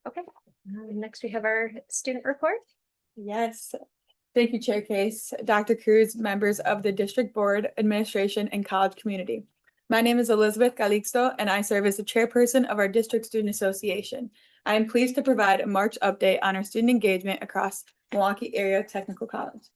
Okay, next we have our student report. Yes, Thank you, Chair Case, Dr. Cruz, members of the District Board, Administration, and college community. My name is Elizabeth Calixto, and I serve as the chairperson of our District Student Association. I am pleased to provide a March update on our student engagement across Milwaukee Area Technical College.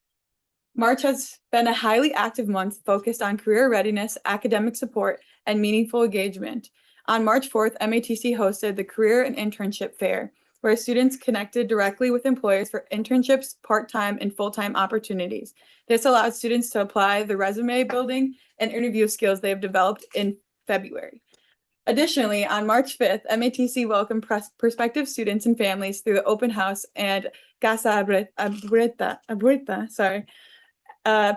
March has been a highly active month focused on career readiness, academic support, and meaningful engagement. On March 4th, MATC hosted the Career and Internship Fair, where students connected directly with employers for internships, part-time, and full-time opportunities. This allowed students to apply the resume building and interview skills they have developed in February. Additionally, on March 5th, MATC welcomed prospective students and families through the open house and Casa Abueta,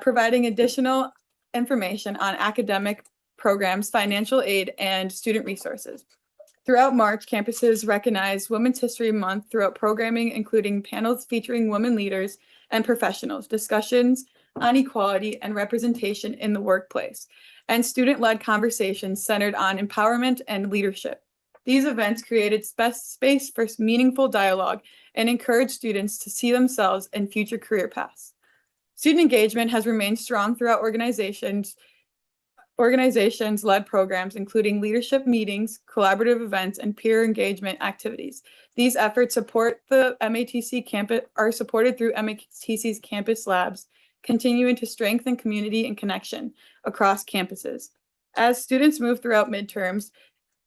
providing additional information on academic programs, financial aid, and student resources. Throughout March, campuses recognized Women's History Month throughout programming, including panels featuring women leaders and professionals, discussions on equality and representation in the workplace, and student-led conversations centered on empowerment and leadership. These events created space for meaningful dialogue and encouraged students to see themselves in future career paths. Student engagement has remained strong throughout organizations-led programs, including leadership meetings, collaborative events, and peer engagement activities. These efforts support the MATC campus, are supported through MATC's campus labs, continuing to strengthen community and connection across campuses. As students move throughout midterms,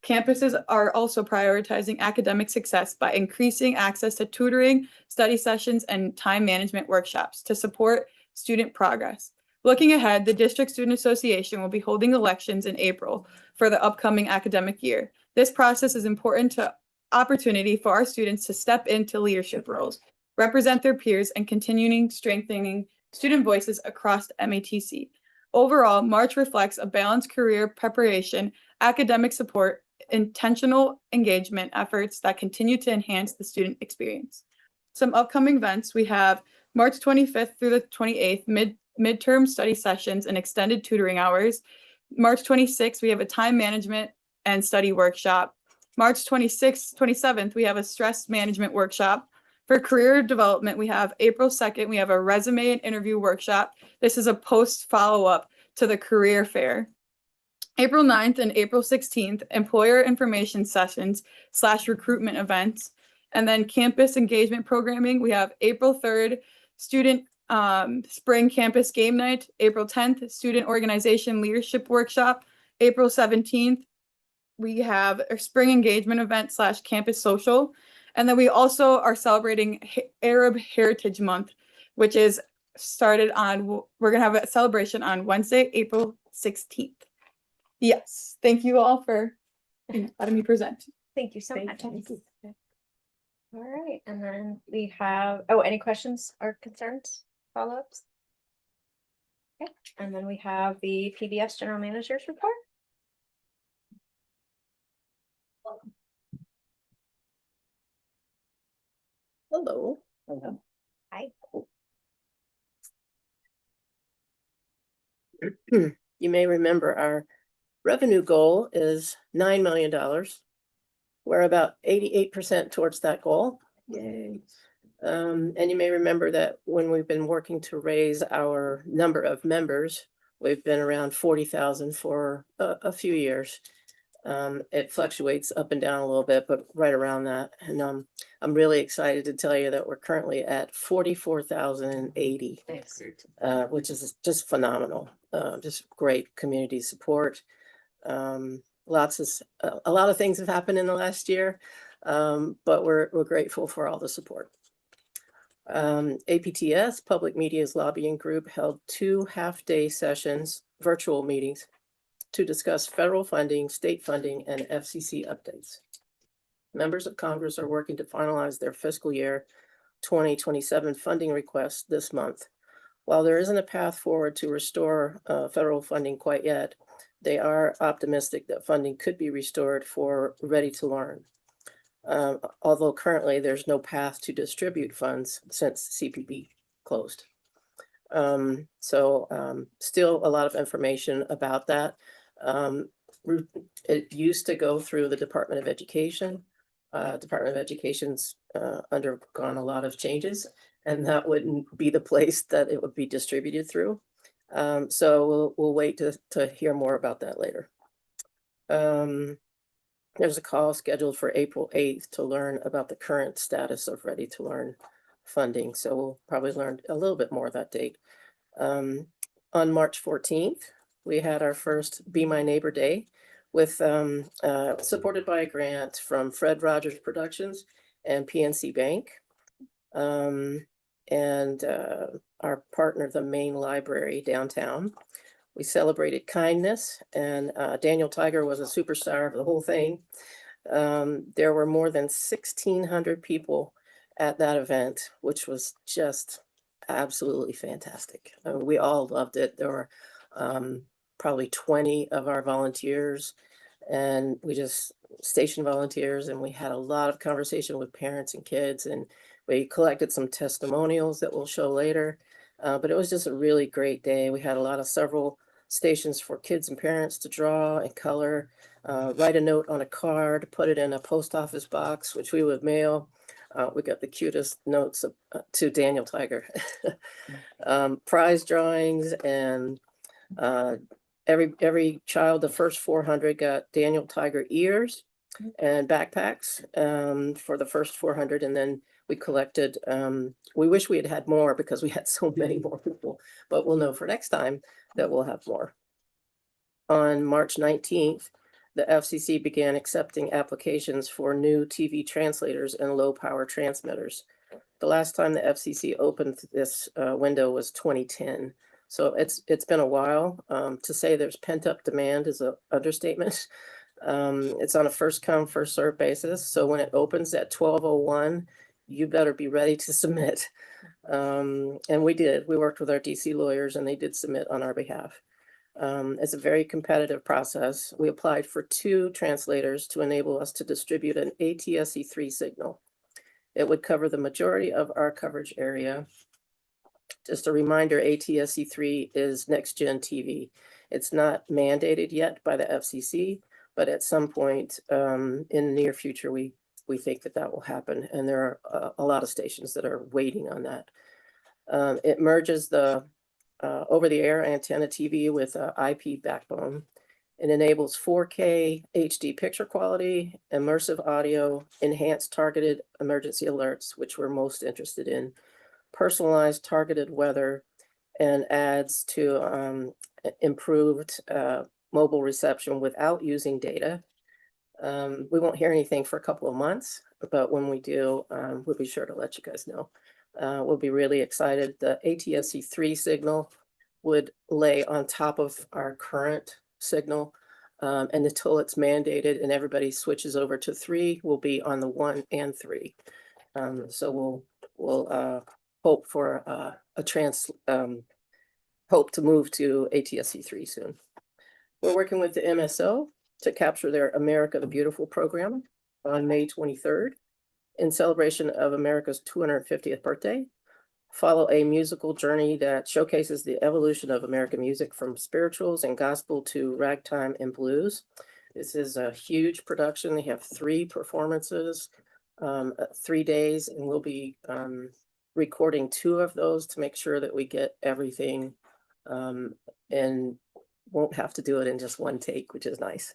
campuses are also prioritizing academic success by increasing access to tutoring, study sessions, and time management workshops to support student progress. Looking ahead, the District Student Association will be holding elections in April for the upcoming academic year. This process is important to opportunity for our students to step into leadership roles, represent their peers, and continuing strengthening student voices across MATC. Overall, March reflects a balanced career preparation, academic support, intentional engagement efforts that continue to enhance the student experience. Some upcoming events, we have March 25th through the 28th, midterm study sessions and extended tutoring hours. March 26th, we have a time management and study workshop. March 26th, 27th, we have a stress management workshop. For career development, we have April 2nd, we have a resume and interview workshop. This is a post follow-up to the career fair. April 9th and April 16th, employer information sessions / recruitment events. And then campus engagement programming, we have April 3rd, student spring campus game night. April 10th, student organization leadership workshop. April 17th, we have a spring engagement event / campus social. And then we also are celebrating Arab Heritage Month, which is started on, we're gonna have a celebration on Wednesday, April 16th. Yes, thank you all for letting me present. Thank you so much. Thank you. All right, and then we have, any questions or concerns, follow-ups? Okay, and then we have the PBS General Manager's report. Hello. Hello. Hi. You may remember our revenue goal is $9 million. We're about 88% towards that goal. Yay. And you may remember that when we've been working to raise our number of members, we've been around 40,000 for a few years. It fluctuates up and down a little bit, but right around that. And I'm really excited to tell you that we're currently at 44,080, which is just phenomenal. Just great community support. A lot of things have happened in the last year, but we're grateful for all the support. APTS, Public Media's Lobbying Group, held 2 half-day sessions, virtual meetings, to discuss federal funding, state funding, and FCC updates. Members of Congress are working to finalize their fiscal year 2027 funding requests this month. While there isn't a path forward to restore federal funding quite yet, they are optimistic that funding could be restored for Ready to Learn. Although currently there's no path to distribute funds since CPB closed. Still a lot of information about that. It used to go through the Department of Education. Department of Education's undergone a lot of changes, and that wouldn't be the place that it would be distributed through. So we'll wait to hear more about that later. There's a call scheduled for April 8th to learn about the current status of Ready to Learn funding. So we'll probably learn a little bit more that date. On March 14th, we had our first Be My Neighbor Day with supported by a grant from Fred Rogers Productions and PNC Bank. And our partner, the Main Library downtown. We celebrated kindness, and Daniel Tiger was a superstar of the whole thing. There were more than 1,600 people at that event, which was just absolutely fantastic. We all loved it. There were probably 20 of our volunteers, and we just station volunteers, and we had a lot of conversation with parents and kids, and we collected some testimonials that we'll show later. But it was just a really great day. We had several stations for kids and parents to draw and color, write a note on a card, put it in a post office box, which we would mail. We got the cutest notes to Daniel Tiger. Prize drawings, and every child, the first 400 got Daniel Tiger ears and backpacks for the first 400, and then we collected, we wish we had had more because we had so many more people, but we'll know for next time that we'll have more. On March 19th, the FCC began accepting applications for new TV translators and low power transmitters. The last time the FCC opened this window was 2010. So it's been a while. To say there's pent up demand is an understatement. It's on a first come, first served basis. So when it opens at 12:01, you better be ready to submit. And we did. We worked with our DC lawyers, and they did submit on our behalf. It's a very competitive process. We applied for 2 translators to enable us to distribute an ATSC3 signal. It would cover the majority of our coverage area. Just a reminder, ATSC3 is next gen TV. It's not mandated yet by the FCC, but at some point in the near future, we think that will happen. And there are a lot of stations that are waiting on that. It merges the over-the-air antenna TV with IP backbone. It enables 4K HD picture quality, immersive audio, enhanced targeted emergency alerts, which we're most interested in, personalized targeted weather, and adds to improved mobile reception without using data. We won't hear anything for a couple of months, but when we do, we'll be sure to let you guys know. We'll be really excited. The ATSC3 signal would lay on top of our current signal, and until it's mandated and everybody switches over to 3, we'll be on the 1 and 3. So we'll hope for hope to move to ATSC3 soon. We're working with the MSO to capture their America the Beautiful program on May 23rd in celebration of America's 250th birthday. Follow a musical journey that showcases the evolution of American music from spirituals and gospel to ragtime and blues. This is a huge production. They have 3 performances, 3 days, and we'll be recording 2 of those to make sure that we get everything and won't have to do it in just one take, which is nice.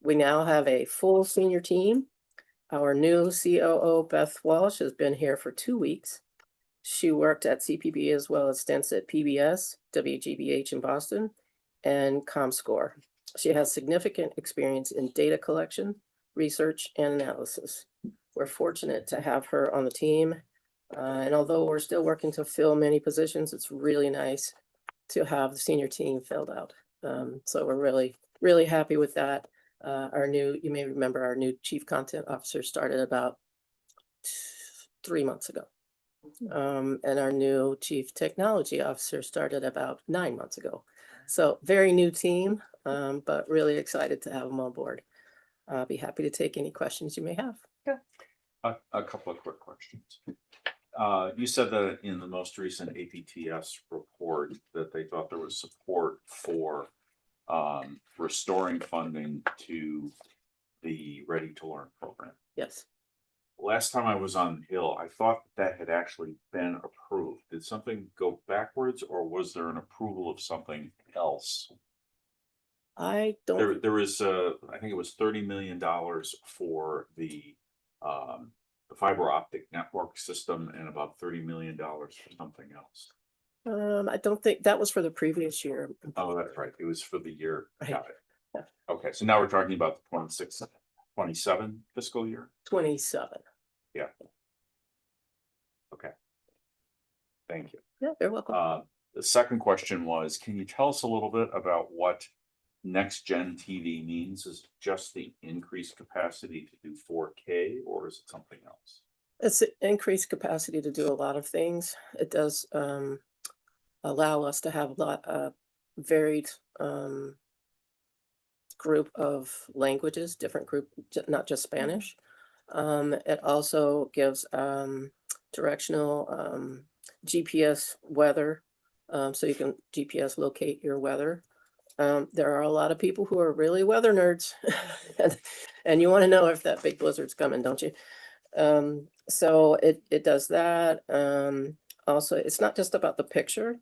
We now have a full senior team. Our new COO, Beth Walsh, has been here for 2 weeks. She worked at CPB as well as stints at PBS, WGBH in Boston, and ComScore. She has significant experience in data collection, research, and analysis. We're fortunate to have her on the team. And although we're still working to fill many positions, it's really nice to have the senior team filled out. So we're really, really happy with that. You may remember our new chief content officer started about 3 months ago. And our new chief technology officer started about 9 months ago. So very new team, but really excited to have them on board. I'll be happy to take any questions you may have. A couple of quick questions. You said that in the most recent APTS report that they thought there was support for restoring funding to the Ready to Learn program. Yes. last time I was on the Hill, I thought that had actually been approved. Did something go backwards or was there an approval of something else? I don't, There was, I think it was $30 million for the fiber optic network system and about $30 million for something else. I don't think that was for the previous year. Oh, that's right. It was for the year. Right. Got it. Yeah. Okay, so now we're talking about the 26, 27 fiscal year. 27. Yeah. Okay. Thank you. Yeah, you're welcome. The second question was, can you tell us a little bit about what next gen TV means? Is it just the increased capacity to do 4K or is it something else? It's an increased capacity to do a lot of things. It does allow us to have a lot varied group of languages, different group, not just Spanish. It also gives directional GPS weather, so you can GPS locate your weather. There are a lot of people who are really weather nerds, and you want to know if that big blizzard's coming, don't you? So it does that. Also, it's not just about the picture.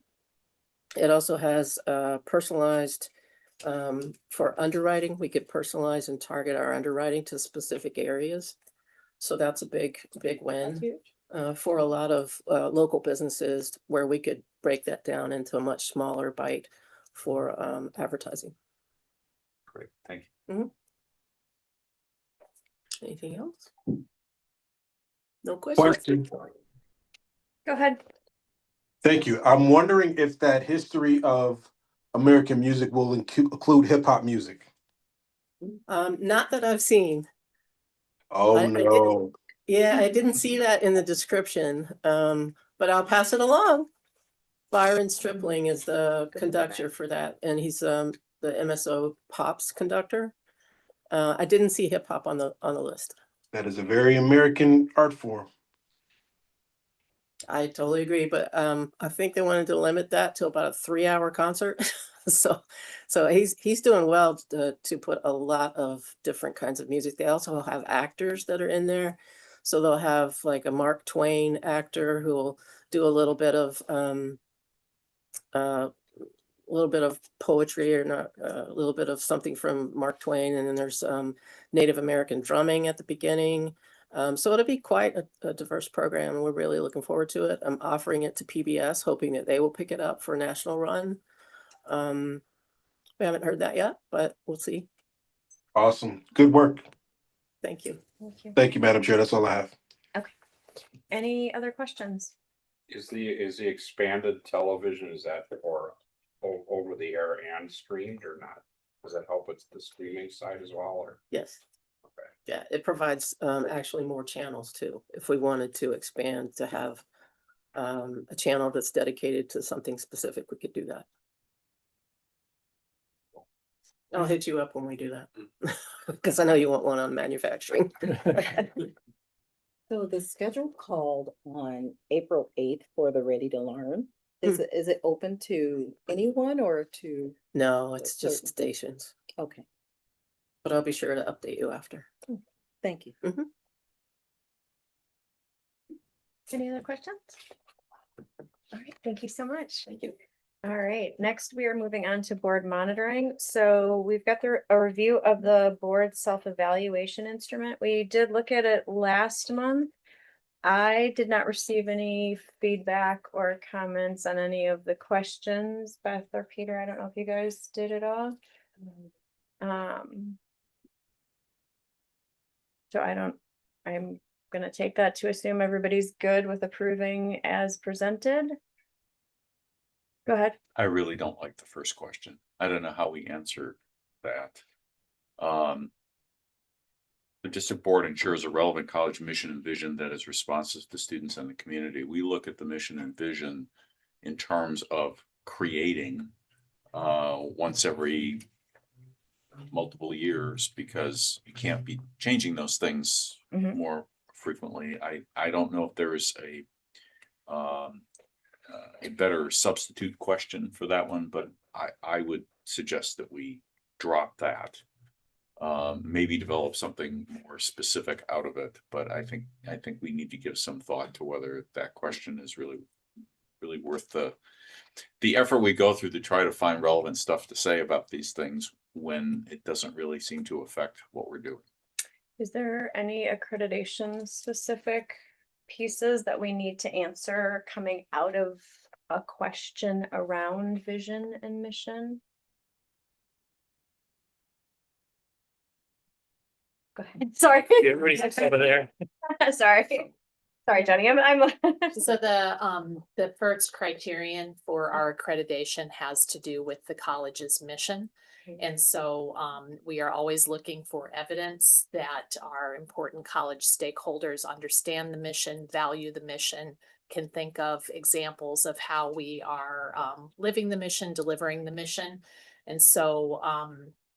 It also has personalized for underwriting. We could personalize and target our underwriting to specific areas. So that's a big win for a lot of local businesses where we could break that down into a much smaller bite for advertising. Great, thank you. Anything else? No questions? Go ahead. Thank you. I'm wondering if that history of American music will include hip hop music. Not that I've seen. Oh, I no. Yeah, I didn't see that in the description, but I'll pass it along. Byron Stripling is the conductor for that, and he's the MSO Pops conductor. I didn't see hip hop on the list. That is a very American art form. I totally agree, but I think they wanted to limit that to about a 3-hour concert. So he's doing well to put a lot of different kinds of music. They also have actors that are in there. So they'll have like a Mark Twain actor who will do a little bit of poetry or not, a little bit of something from Mark Twain. And then there's Native American drumming at the beginning. So it'll be quite a diverse program, and we're really looking forward to it. I'm offering it to PBS, hoping that they will pick it up for a national run. We haven't heard that yet, but we'll see. Awesome. Good work. Thank you. Thank you. Thank you, Madam Chair. That's all I have. Okay. Any other questions? Is the expanded television, is that for over the air and streamed or not? Does that help with the streaming side as well, or? Yes. Okay. Yeah, it provides actually more channels too. If we wanted to expand to have a channel that's dedicated to something specific, we could do that. I'll hit you up when we do that, because I know you want one on manufacturing. So the schedule called on April 8th for the Ready to Learn. Is it open to anyone or to? No, it's just certain- stations, Okay, but I'll be sure to update you after. thank you. Any other questions? All right, thank you so much. Thank you. All right, next we are moving on to board monitoring. So we've got a review of the board self-evaluation instrument. We did look at it last month. I did not receive any feedback or comments on any of the questions. Beth or Peter, I don't know if you guys did it all. So I'm gonna take that to assume everybody's good with approving as presented. Go ahead. I really don't like the first question. I don't know how we answer that. The district board ensures a relevant college mission and vision that is responsive to students and the community. We look at the mission and vision in terms of creating once every multiple years, because you can't be changing those things more frequently. I don't know if there is a better substitute question for that one, but I would suggest that we drop that. maybe develop something more specific out of it, but I think we need to give some thought to whether that question is really worth the effort we go through to try to find relevant stuff to say about these things when it doesn't really seem to affect what we're doing. Is there any accreditation specific pieces that we need to answer coming out of a question around vision and mission? Go ahead. Sorry. Everybody's over there. Sorry. Sorry, Jenny. I'm So the first criterion for our accreditation has to do with the college's mission. And so we are always looking for evidence that our important college stakeholders understand the mission, value the mission, can think of examples of how we are living the mission, delivering the mission. And so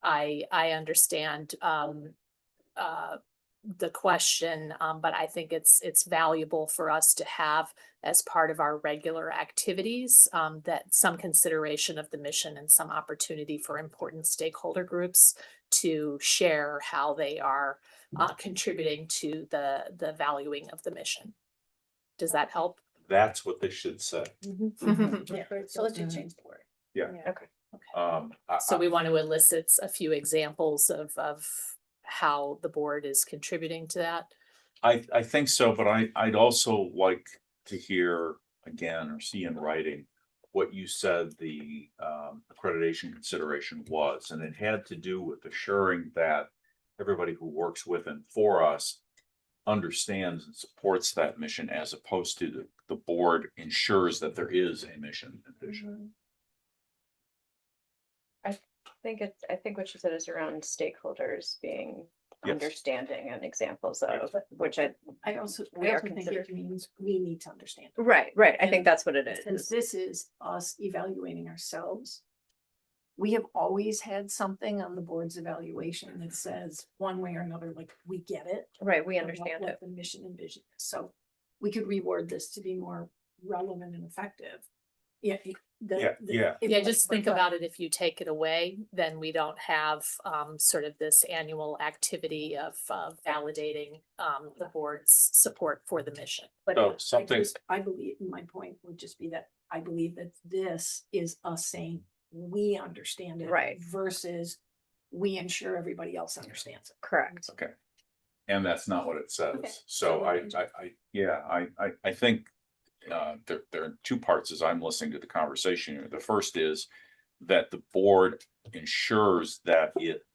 I understand the question, but I think it's valuable for us to have as part of our regular activities, that some consideration of the mission and some opportunity for important stakeholder groups to share how they are contributing to the valuing of the mission. Does that help? That's what they should say. Yeah, so let's just change the word. Yeah. Okay. So we want to elicit a few examples of how the board is contributing to that. I think so, but I'd also like to hear again or see in writing what you said the accreditation consideration was, and it had to do with assuring that everybody who works with and for us understands and supports that mission, as opposed to the board ensures that there is a mission and vision. I think what she said is around stakeholders being Yes. understanding and examples of, which I also we are think considered. it means we need to understand. it. Right. I think And that's what it Since is. this is us evaluating ourselves, we have always had something on the board's evaluation that says one way or another, like, we get it. Right, we about understand what it. the mission and vision is. So we could reword this to be more relevant and effective. Yeah. Yeah, just think about it. If you take it away, then we don't have sort of this annual activity of validating the board's support for the mission. But So something- I believe, my point would just be that I believe that this is us saying we understand it. Right. Versus we ensure everybody else understands it. Correct. Okay. And that's not what it says. Okay. So I think there are two parts as I'm listening to the conversation here. The first is that the board ensures that it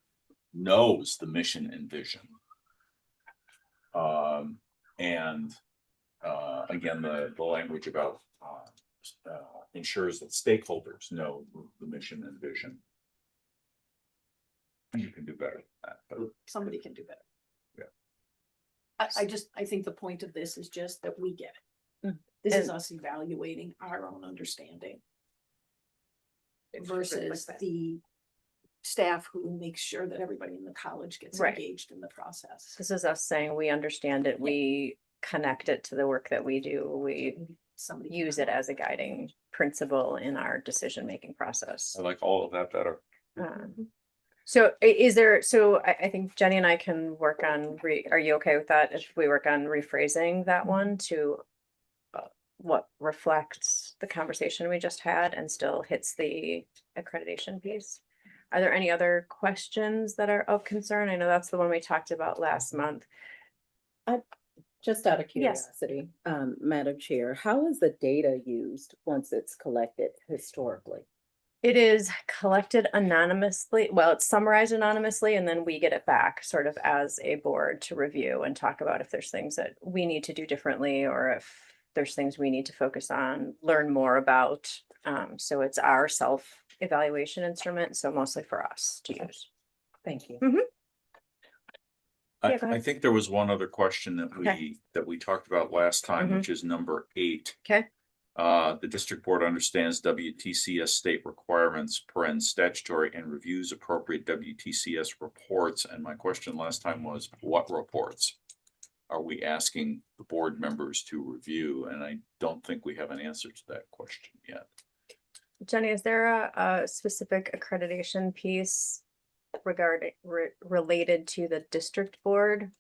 knows the mission and vision. Again, the language about ensures that stakeholders know the mission and vision. You can do better than that, but Somebody can do better. Yeah. I think the point of this is just that we get it. This is us evaluating our own understanding. Versus the staff who makes sure that everybody in the college gets Right. engaged in the process. This is us saying we understand it. We connect it to the work that we do. We Somebody can use it as a guiding principle in our decision-making process. I like all of that better. So is there, so I think Jenny and I can work on, are you okay with that? If we work on rephrasing that one to what reflects the conversation we just had and still hits the accreditation piece? Are there any other questions that are of concern? I know that's the one we talked about last month. Just out of Yes. curiosity, Madam Chair, how is the data used once it's collected historically? It is collected anonymously. Well, it's summarized anonymously, and then we get it back sort of as a board to review and talk about if there's things that we need to do differently or if there's things we need to focus on, learn more about. So it's our self-evaluation instrument, so mostly for us to use. Thank you. Yeah, go I ahead. think there was one other question that Okay. we talked about last time, Mhm. which is number 8. Okay. The district board understands WTCS state requirements, statutory, and reviews appropriate WTCS reports. And my question last time was, what reports are we asking the board members to review? And I don't think we have an answer to that question yet. Jenny, is there a specific accreditation piece related to the district board?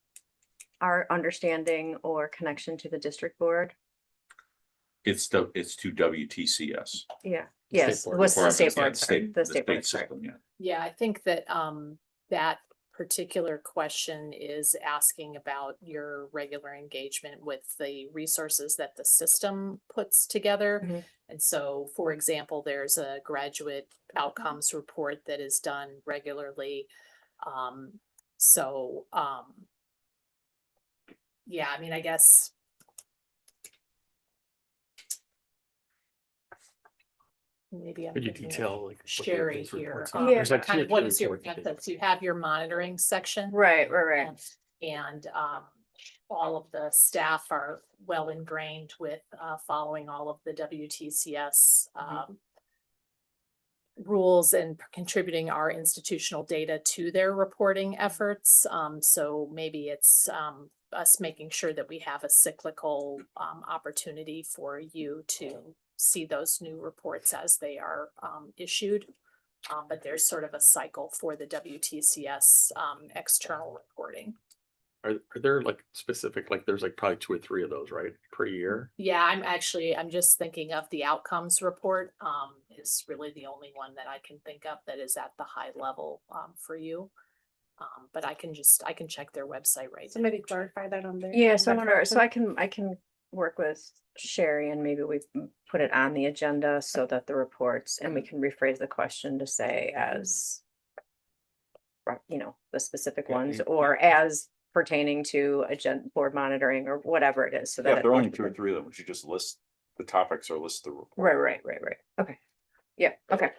Our understanding or connection to the district board? It's to WTCS. Yeah, yes, board. what's the Requirements, state yeah, board? Sorry, the state board, sorry. system, yeah. Yeah, I think that that particular question is asking about your regular engagement with the resources that the system puts together. Mhm. And so, for example, there's a graduate outcomes report that is done regularly. So, yeah, I mean, I guess. Maybe I'm Could you thinking of detail like? what Sherry those here. reports are? There's like two Kind or of what three is your reports. methods? You have your monitoring section. Right. And all of the staff are well ingrained with following all of the WTCS rules and contributing our institutional data to their reporting efforts. So maybe it's us making sure that we have a cyclical opportunity for you to see those new reports as they are issued. But there's sort of a cycle for the WTCS external reporting. Are there like specific, like there's like probably 2 or 3 of those, right, per year? Yeah, I'm just thinking of the outcomes report, is really the only one that I can think of that is at the high level, for you. But I can check their website right now. So maybe clarify that on there. Yeah, so I wonder, so I can work with Sherry and maybe we put it on the agenda so that the reports, and we can rephrase the question to say as, you know, the specific ones, or as pertaining to board monitoring or whatever it is, so Yeah, that. if there are only 2 or 3 of them, we should just list the topics or list the report. Right. Okay. Yeah, okay.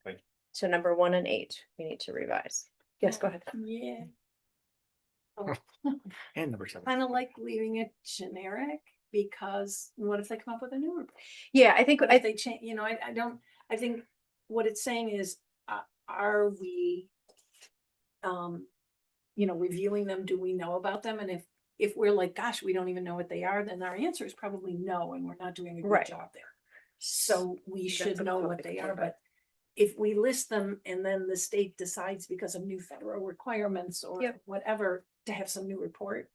Thank you. So number 1 and 8, we need to revise. Yes, go ahead. Yeah. And number 7. Kind of like leaving it generic, because what if they come up with a new report? Yeah, I think What if they change, you know, I think what it's saying is, are we, you know, reviewing them? Do we know about them? And if we're like, gosh, we don't even know what they are, then our answer is probably no, and we're not doing a good Right. job there. So we should That's a know good what they point. are, but if we list them and then the state decides because of new federal requirements or Yep. whatever to have some new report,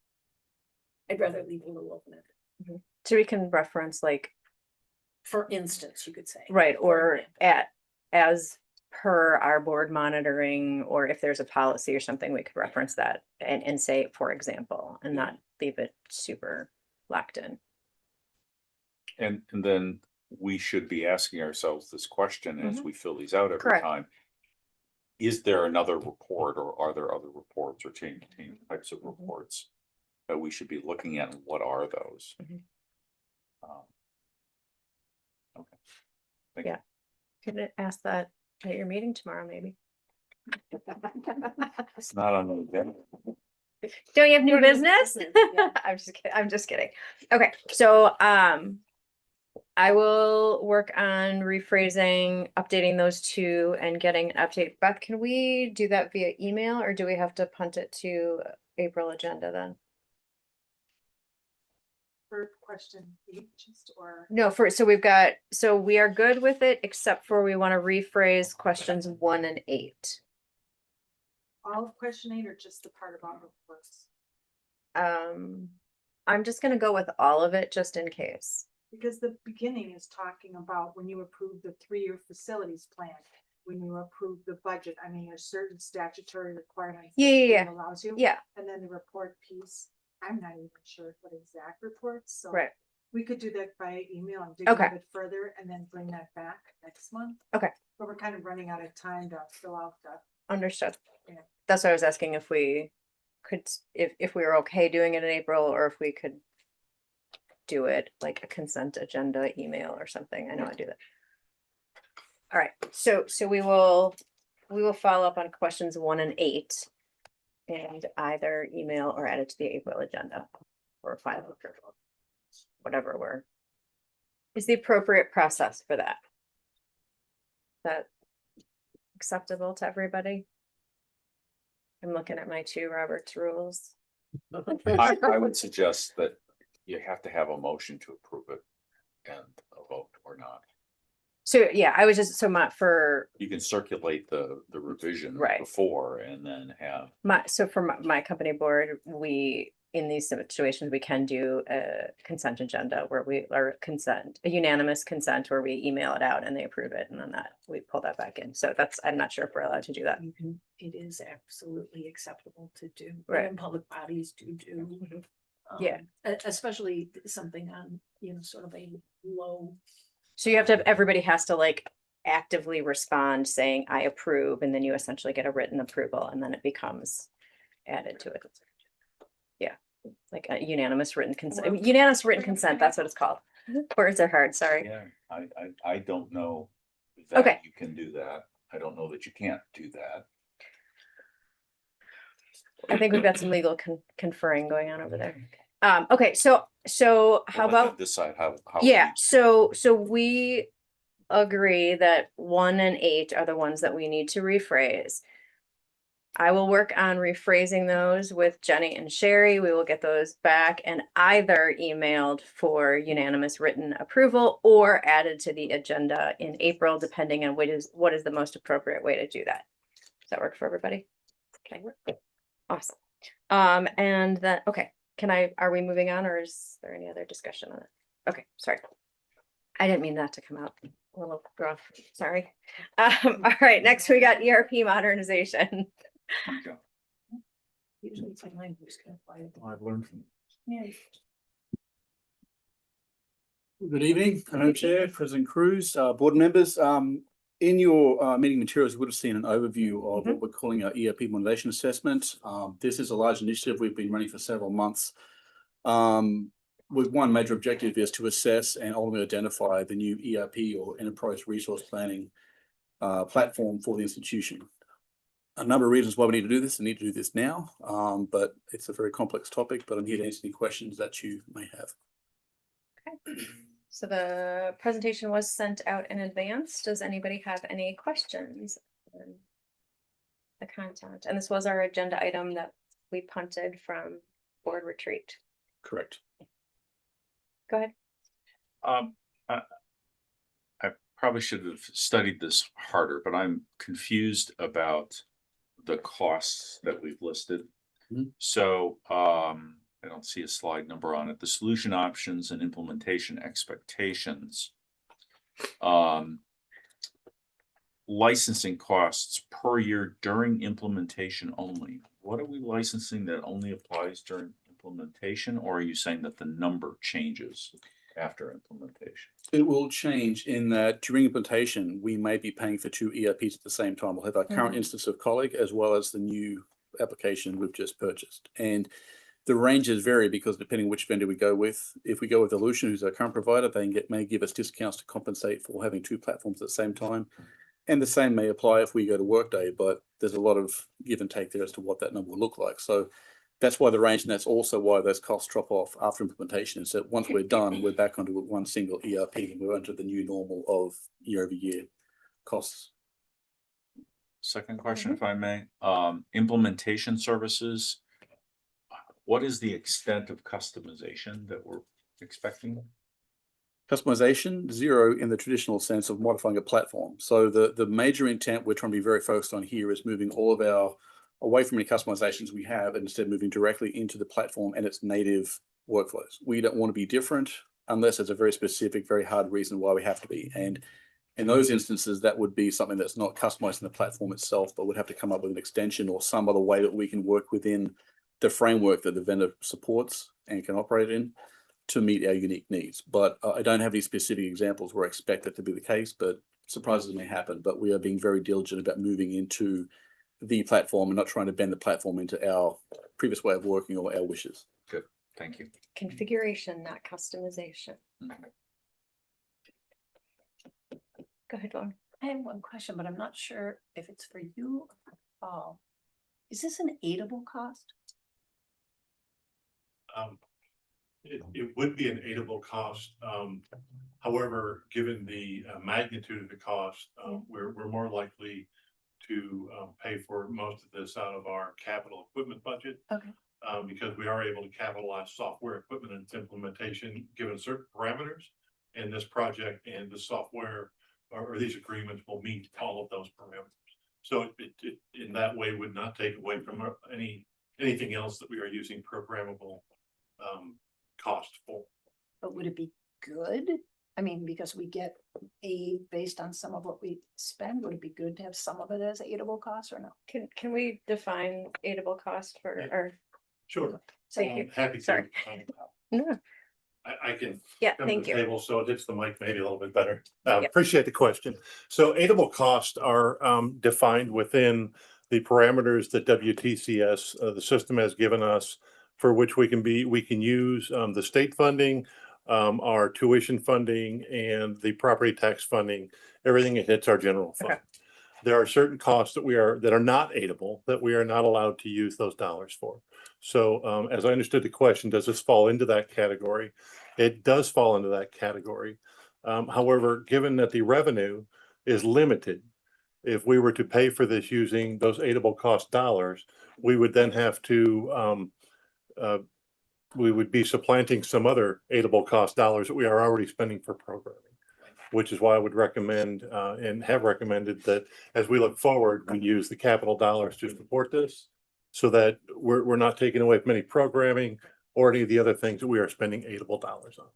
I'd rather leave it a little open-ended. So we can reference like, For instance, you could say. right, for or example. as per our board monitoring, or if there's a policy or something, we could reference that and say, for example, and not leave it super locked in. And then we should be asking ourselves this question as we fill these out every Correct. time. Is there another report, or are there other reports or change types of reports that we should be looking at, and what are those? Okay. Thank Yeah. Could ask that at your meeting tomorrow, maybe. It's not on the agenda. Don't you have new Don't have business? business, yeah. I'm just kidding. Okay, so I will work on rephrasing, updating those 2 and getting an update. Beth, can we do that via email, or do we have to punt it to April agenda then? For question 8, just or. No, so we are good with it, except for we want to rephrase questions 1 and 8. All of question 8 or just the part about reports? I'm just gonna go with all of it just in case. Because the beginning is talking about when you approve the 3-year facilities plan, when you approve the budget, I mean, there's certain statutory requirements. that Yeah. it Allows you. Yeah, And then the report piece, I'm not even sure what exact reports, so. right. We could do that by email and dig Okay. a bit further and then bring that back next month. Okay. But we're kind of running out of time to fill out the. Understood. Yeah. That's why I was asking if we could, if we were okay doing it in April, or if we could do it like a consent agenda email or something. I know I do that. All right, so we will follow up on questions 1 and 8 and either email or add it to the April agenda or final approval. Whatever is the appropriate process for that. That acceptable to everybody? I'm looking at my 2 Robert's rules. I would suggest that you have to have a motion to approve it and a vote or not. So, yeah, I was just, so for You can circulate the revision Right. before and then have. for my company board, in these situations, we can do a consent agenda where a unanimous consent where we email it out and they approve it, and then we pull that back in. So I'm not sure if we're allowed to do that. It is absolutely acceptable to do, Right. and public bodies do. Yeah. Especially something on, sort of a low. So everybody has to like actively respond saying, I approve, and then you essentially get a written approval, and then it becomes added to it. Yeah, like a unanimous written consent, that's what it's called. Words are hard, sorry. Yeah, I don't know Okay. that you can do that. I don't know that you can't do that. I think we've got some legal conferring going on over there. Okay, so how We'll let them about, decide how. yeah, so we agree that 1 and 8 are the ones that we need to rephrase. I will work on rephrasing those with Jenny and Sherry. We will get those back and either emailed for unanimous written approval or added to the agenda in April, depending on what is the most appropriate way to do that. Does that work for everybody? Okay, awesome. And then, okay, are we moving on, or is there any other discussion on it? Okay, sorry. I didn't mean that to come out a little rough, sorry. All right, next we got ERP modernization. Usually it's like language kind of quiet. I've learned from. Yeah. Good evening, Madam Chair, President Cruz, board members. In your meeting materials, you would have seen an overview of what we're calling our ERP modernization assessment. This is a large initiative we've been running for several months. With one major objective is to assess and ultimately identify the new ERP or enterprise resource planning platform for the institution. A number of reasons why we need to do this. I need to do this now, but it's a very complex topic, but I'm here to answer any questions that you may have. Okay. So the presentation was sent out in advance. Does anybody have any questions on the content? And this was our agenda item that we punted from board retreat. Correct. Go ahead. I probably should have studied this harder, but I'm confused about the costs that we've listed. So I don't see a slide number on it. The solution options and implementation expectations. Licensing costs per year during implementation only. What are we licensing that only applies during implementation, or are you saying that the number changes after implementation? It will change in that during implementation, we may be paying for 2 ERPs at the same time. We'll have our current instance of Colleague as well as the new application we've just purchased. And the ranges vary because depending which vendor we go with, if we go with Elution, who's our current provider, they may give us discounts to compensate for having 2 platforms at the same time. And the same may apply if we go to Workday, but there's a lot of give and take there as to what that number will look like. So that's why the range, and that's also why those costs drop off after implementation, is that once we're done, we're back onto one single ERP and we're onto the new normal of year-over-year costs. Second question, if I may, implementation services. What is the extent of customization that we're expecting? Customization, 0 in the traditional sense of modifying a platform. So the major intent we're trying to be very focused on here is moving all of our away from any customizations we have and instead moving directly into the platform and its native workflows. We don't want to be different unless there's a very specific, very hard reason why we have to be. And in those instances, that would be something that's not customized in the platform itself, but would have to come up with an extension or some other way that we can work within the framework that the vendor supports and can operate in to meet our unique needs. But I don't have any specific examples where I expect that to be the case, but surprises may happen. But we are being very diligent about moving into the platform and not trying to bend the platform into our previous way of working or our wishes. Good, thank you. Configuration, not customization. Go ahead, Lauren. I have one question, but I'm not sure if it's for you or for Paul. Is this an aidable cost? It would be an aidable cost. However, given the magnitude of the cost, we're more likely to pay for most of this out of our capital equipment budget. Okay. Because we are able to capitalize software equipment and its implementation given certain parameters. And this project and the software or these agreements will meet all of those parameters. So it in that way would not take away from anything else that we are using programmable cost for. But would it be good? I mean, because we get aid based on some of what we spend, would it be good to have some of it as aidable costs or no? Can we define aidable cost for, or? Sure. Thank you. Happy to. Sorry. No. I can. Yeah, come to thank the you. Table, so it hits the mic maybe a little bit better. Yeah. Appreciate the question. So aidable costs are defined within the parameters that WTCS, the system has given us, for which we can use the state funding, our tuition funding, and the property tax funding. Everything that hits our general fund. Okay. There are certain costs that are not aidable, that we are not allowed to use those dollars for. So as I understood the question, does this fall into that category? It does fall into that category. However, given that the revenue is limited, if we were to pay for this using those aidable cost dollars, we would then have to we would be supplanting some other aidable cost dollars that we are already spending for programming, which is why I would recommend and have recommended that as we look forward, we use the capital dollars to support this, so that we're not taking away from any programming or any of the other things that we are spending aidable dollars on.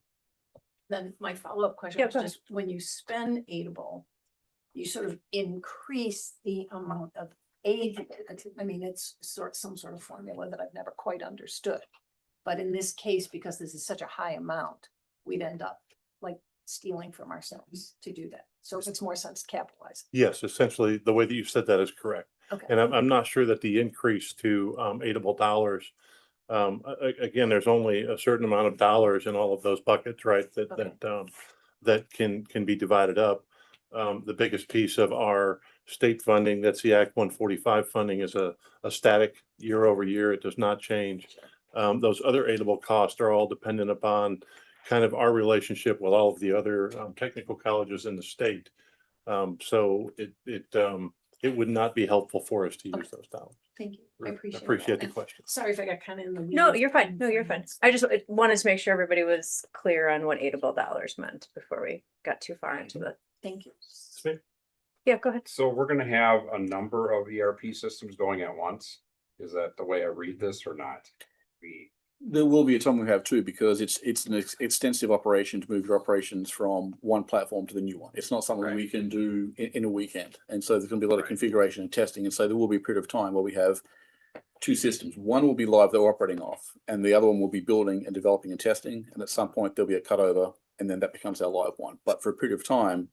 Then my follow-up question Yeah, was go ahead. just, when you spend aidable, you sort of increase the amount of aid. I mean, it's some sort of formula that I've never quite understood. But in this case, because this is such a high amount, we'd end up like stealing from ourselves to do that. So it makes more sense to capitalize. Yes, essentially, the way that you said that is correct. Okay. And I'm not sure that the increase to aidable dollars, again, there's only a certain amount of dollars in all of those buckets, right? That can be divided up. The biggest piece of our state funding, that's the Act 145 funding, is a static year over year. It does not change. Those other aidable costs are all dependent upon kind of our relationship with all of the other technical colleges in the state. So it would not be helpful for us to use those dollars. Thank you. I appreciate Appreciate that. the question. Sorry if I got kind of in the weeds. No, you're fine. No, you're fine. I just wanted to make sure everybody was clear on what aidable dollars meant before we got too far into the. Thank you. Yeah, go ahead. So we're gonna have a number of ERP systems going at once. Is that the way I read this or not? There will be a time we have two, because it's an extensive operation to move your operations from one platform to the new one. It's not something we can do in a weekend. And so there's going to be a lot of configuration and testing. And so there will be a period of time where we have two systems. One will be live that we're operating off, and the other one will be building and developing and testing. And at some point there'll be a cutover, and then that becomes our live one. But for a period of time,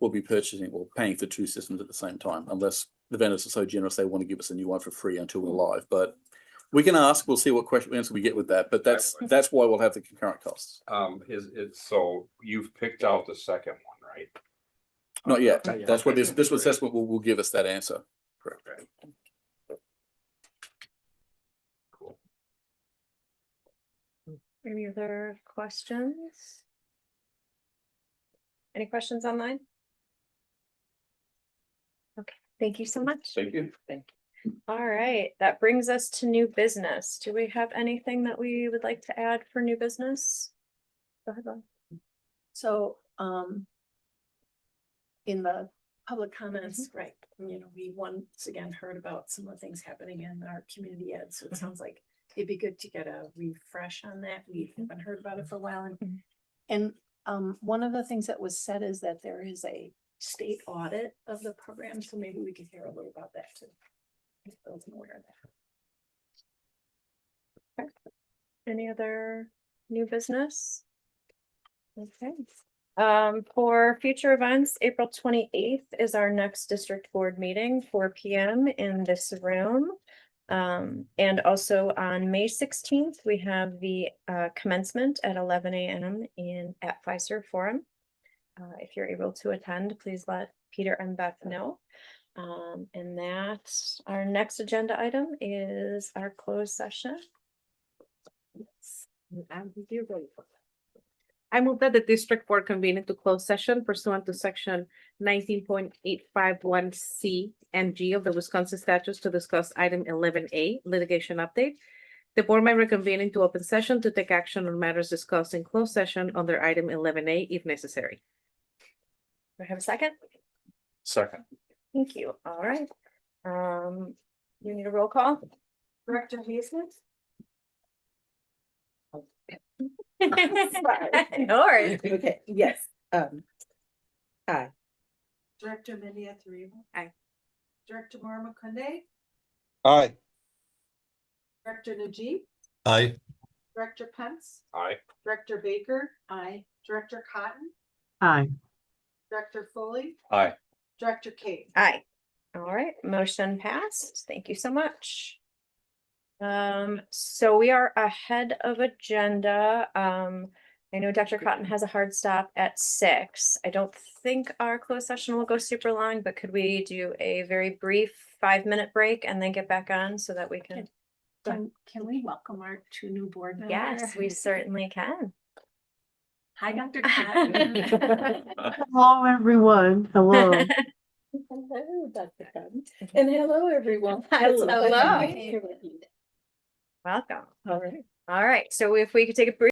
we'll be purchasing or paying for two systems at the same time, unless the vendors are so generous they want to give us a new one for free until we're live. But we can ask, we'll see what answer we get with that, but that's why we'll have the concurrent costs. Is it, so you've picked out the second one, right? Not yet. Not yet. That's what Okay. this assessment will give us that answer. Correct. Cool. Any other questions? Any questions online? Okay, thank you so much. Thank you. All right, that brings us to new business. Do we have anything that we would like to add for new business? Go ahead, Bob. So, in the public comments, right, we once again heard about some of the things happening in our community ed, so it sounds like it'd be good to get a refresh on that. We haven't heard about it for a while, and one of the things that was said is that there is a state audit of the program, so maybe we could hear a little about that too. If those in order there. Okay. Any other new business? Okay. For future events, April 28th is our next district board meeting, 4 p.m. in this room. And also on May 16th, we have the commencement at 11 a.m. at Pfizer Forum. If you're able to attend, please let Peter and Beth know. And that our next agenda item is our closed session. I move that the district board convene into closed session pursuant to section 19.851C and G of the Wisconsin statutes to discuss item 11A, litigation update. The board may reconvene into open session to take action on matters discussed in closed session under item 11A if necessary. I have a second? Second. Thank you. All right. You need a roll call? Director Haslett, No worries. Okay, yes, aye. Director Mindy Three. Aye. Director Marma Kunde, Aye. Director Najib, Aye. Director Pence, Aye. Director Baker. Aye. Director Cotton, Aye. Director Foley, Aye. Director Kate. Aye. All right, motion passed. Thank you so much. So we are ahead of agenda. I know Dr. Cotton has a hard stop at 6. I don't think our closed session will go super long, but could we do a very brief 5-minute break and then get back on so that we can? Can we welcome our 2 new board members? Yes, we certainly can. Hi, Dr. Cotton. Hello, everyone. Hello. Hello, Dr. Cotton. And hello, everyone. Hello. Hello. Welcome. All right. All right, so if we could take a brief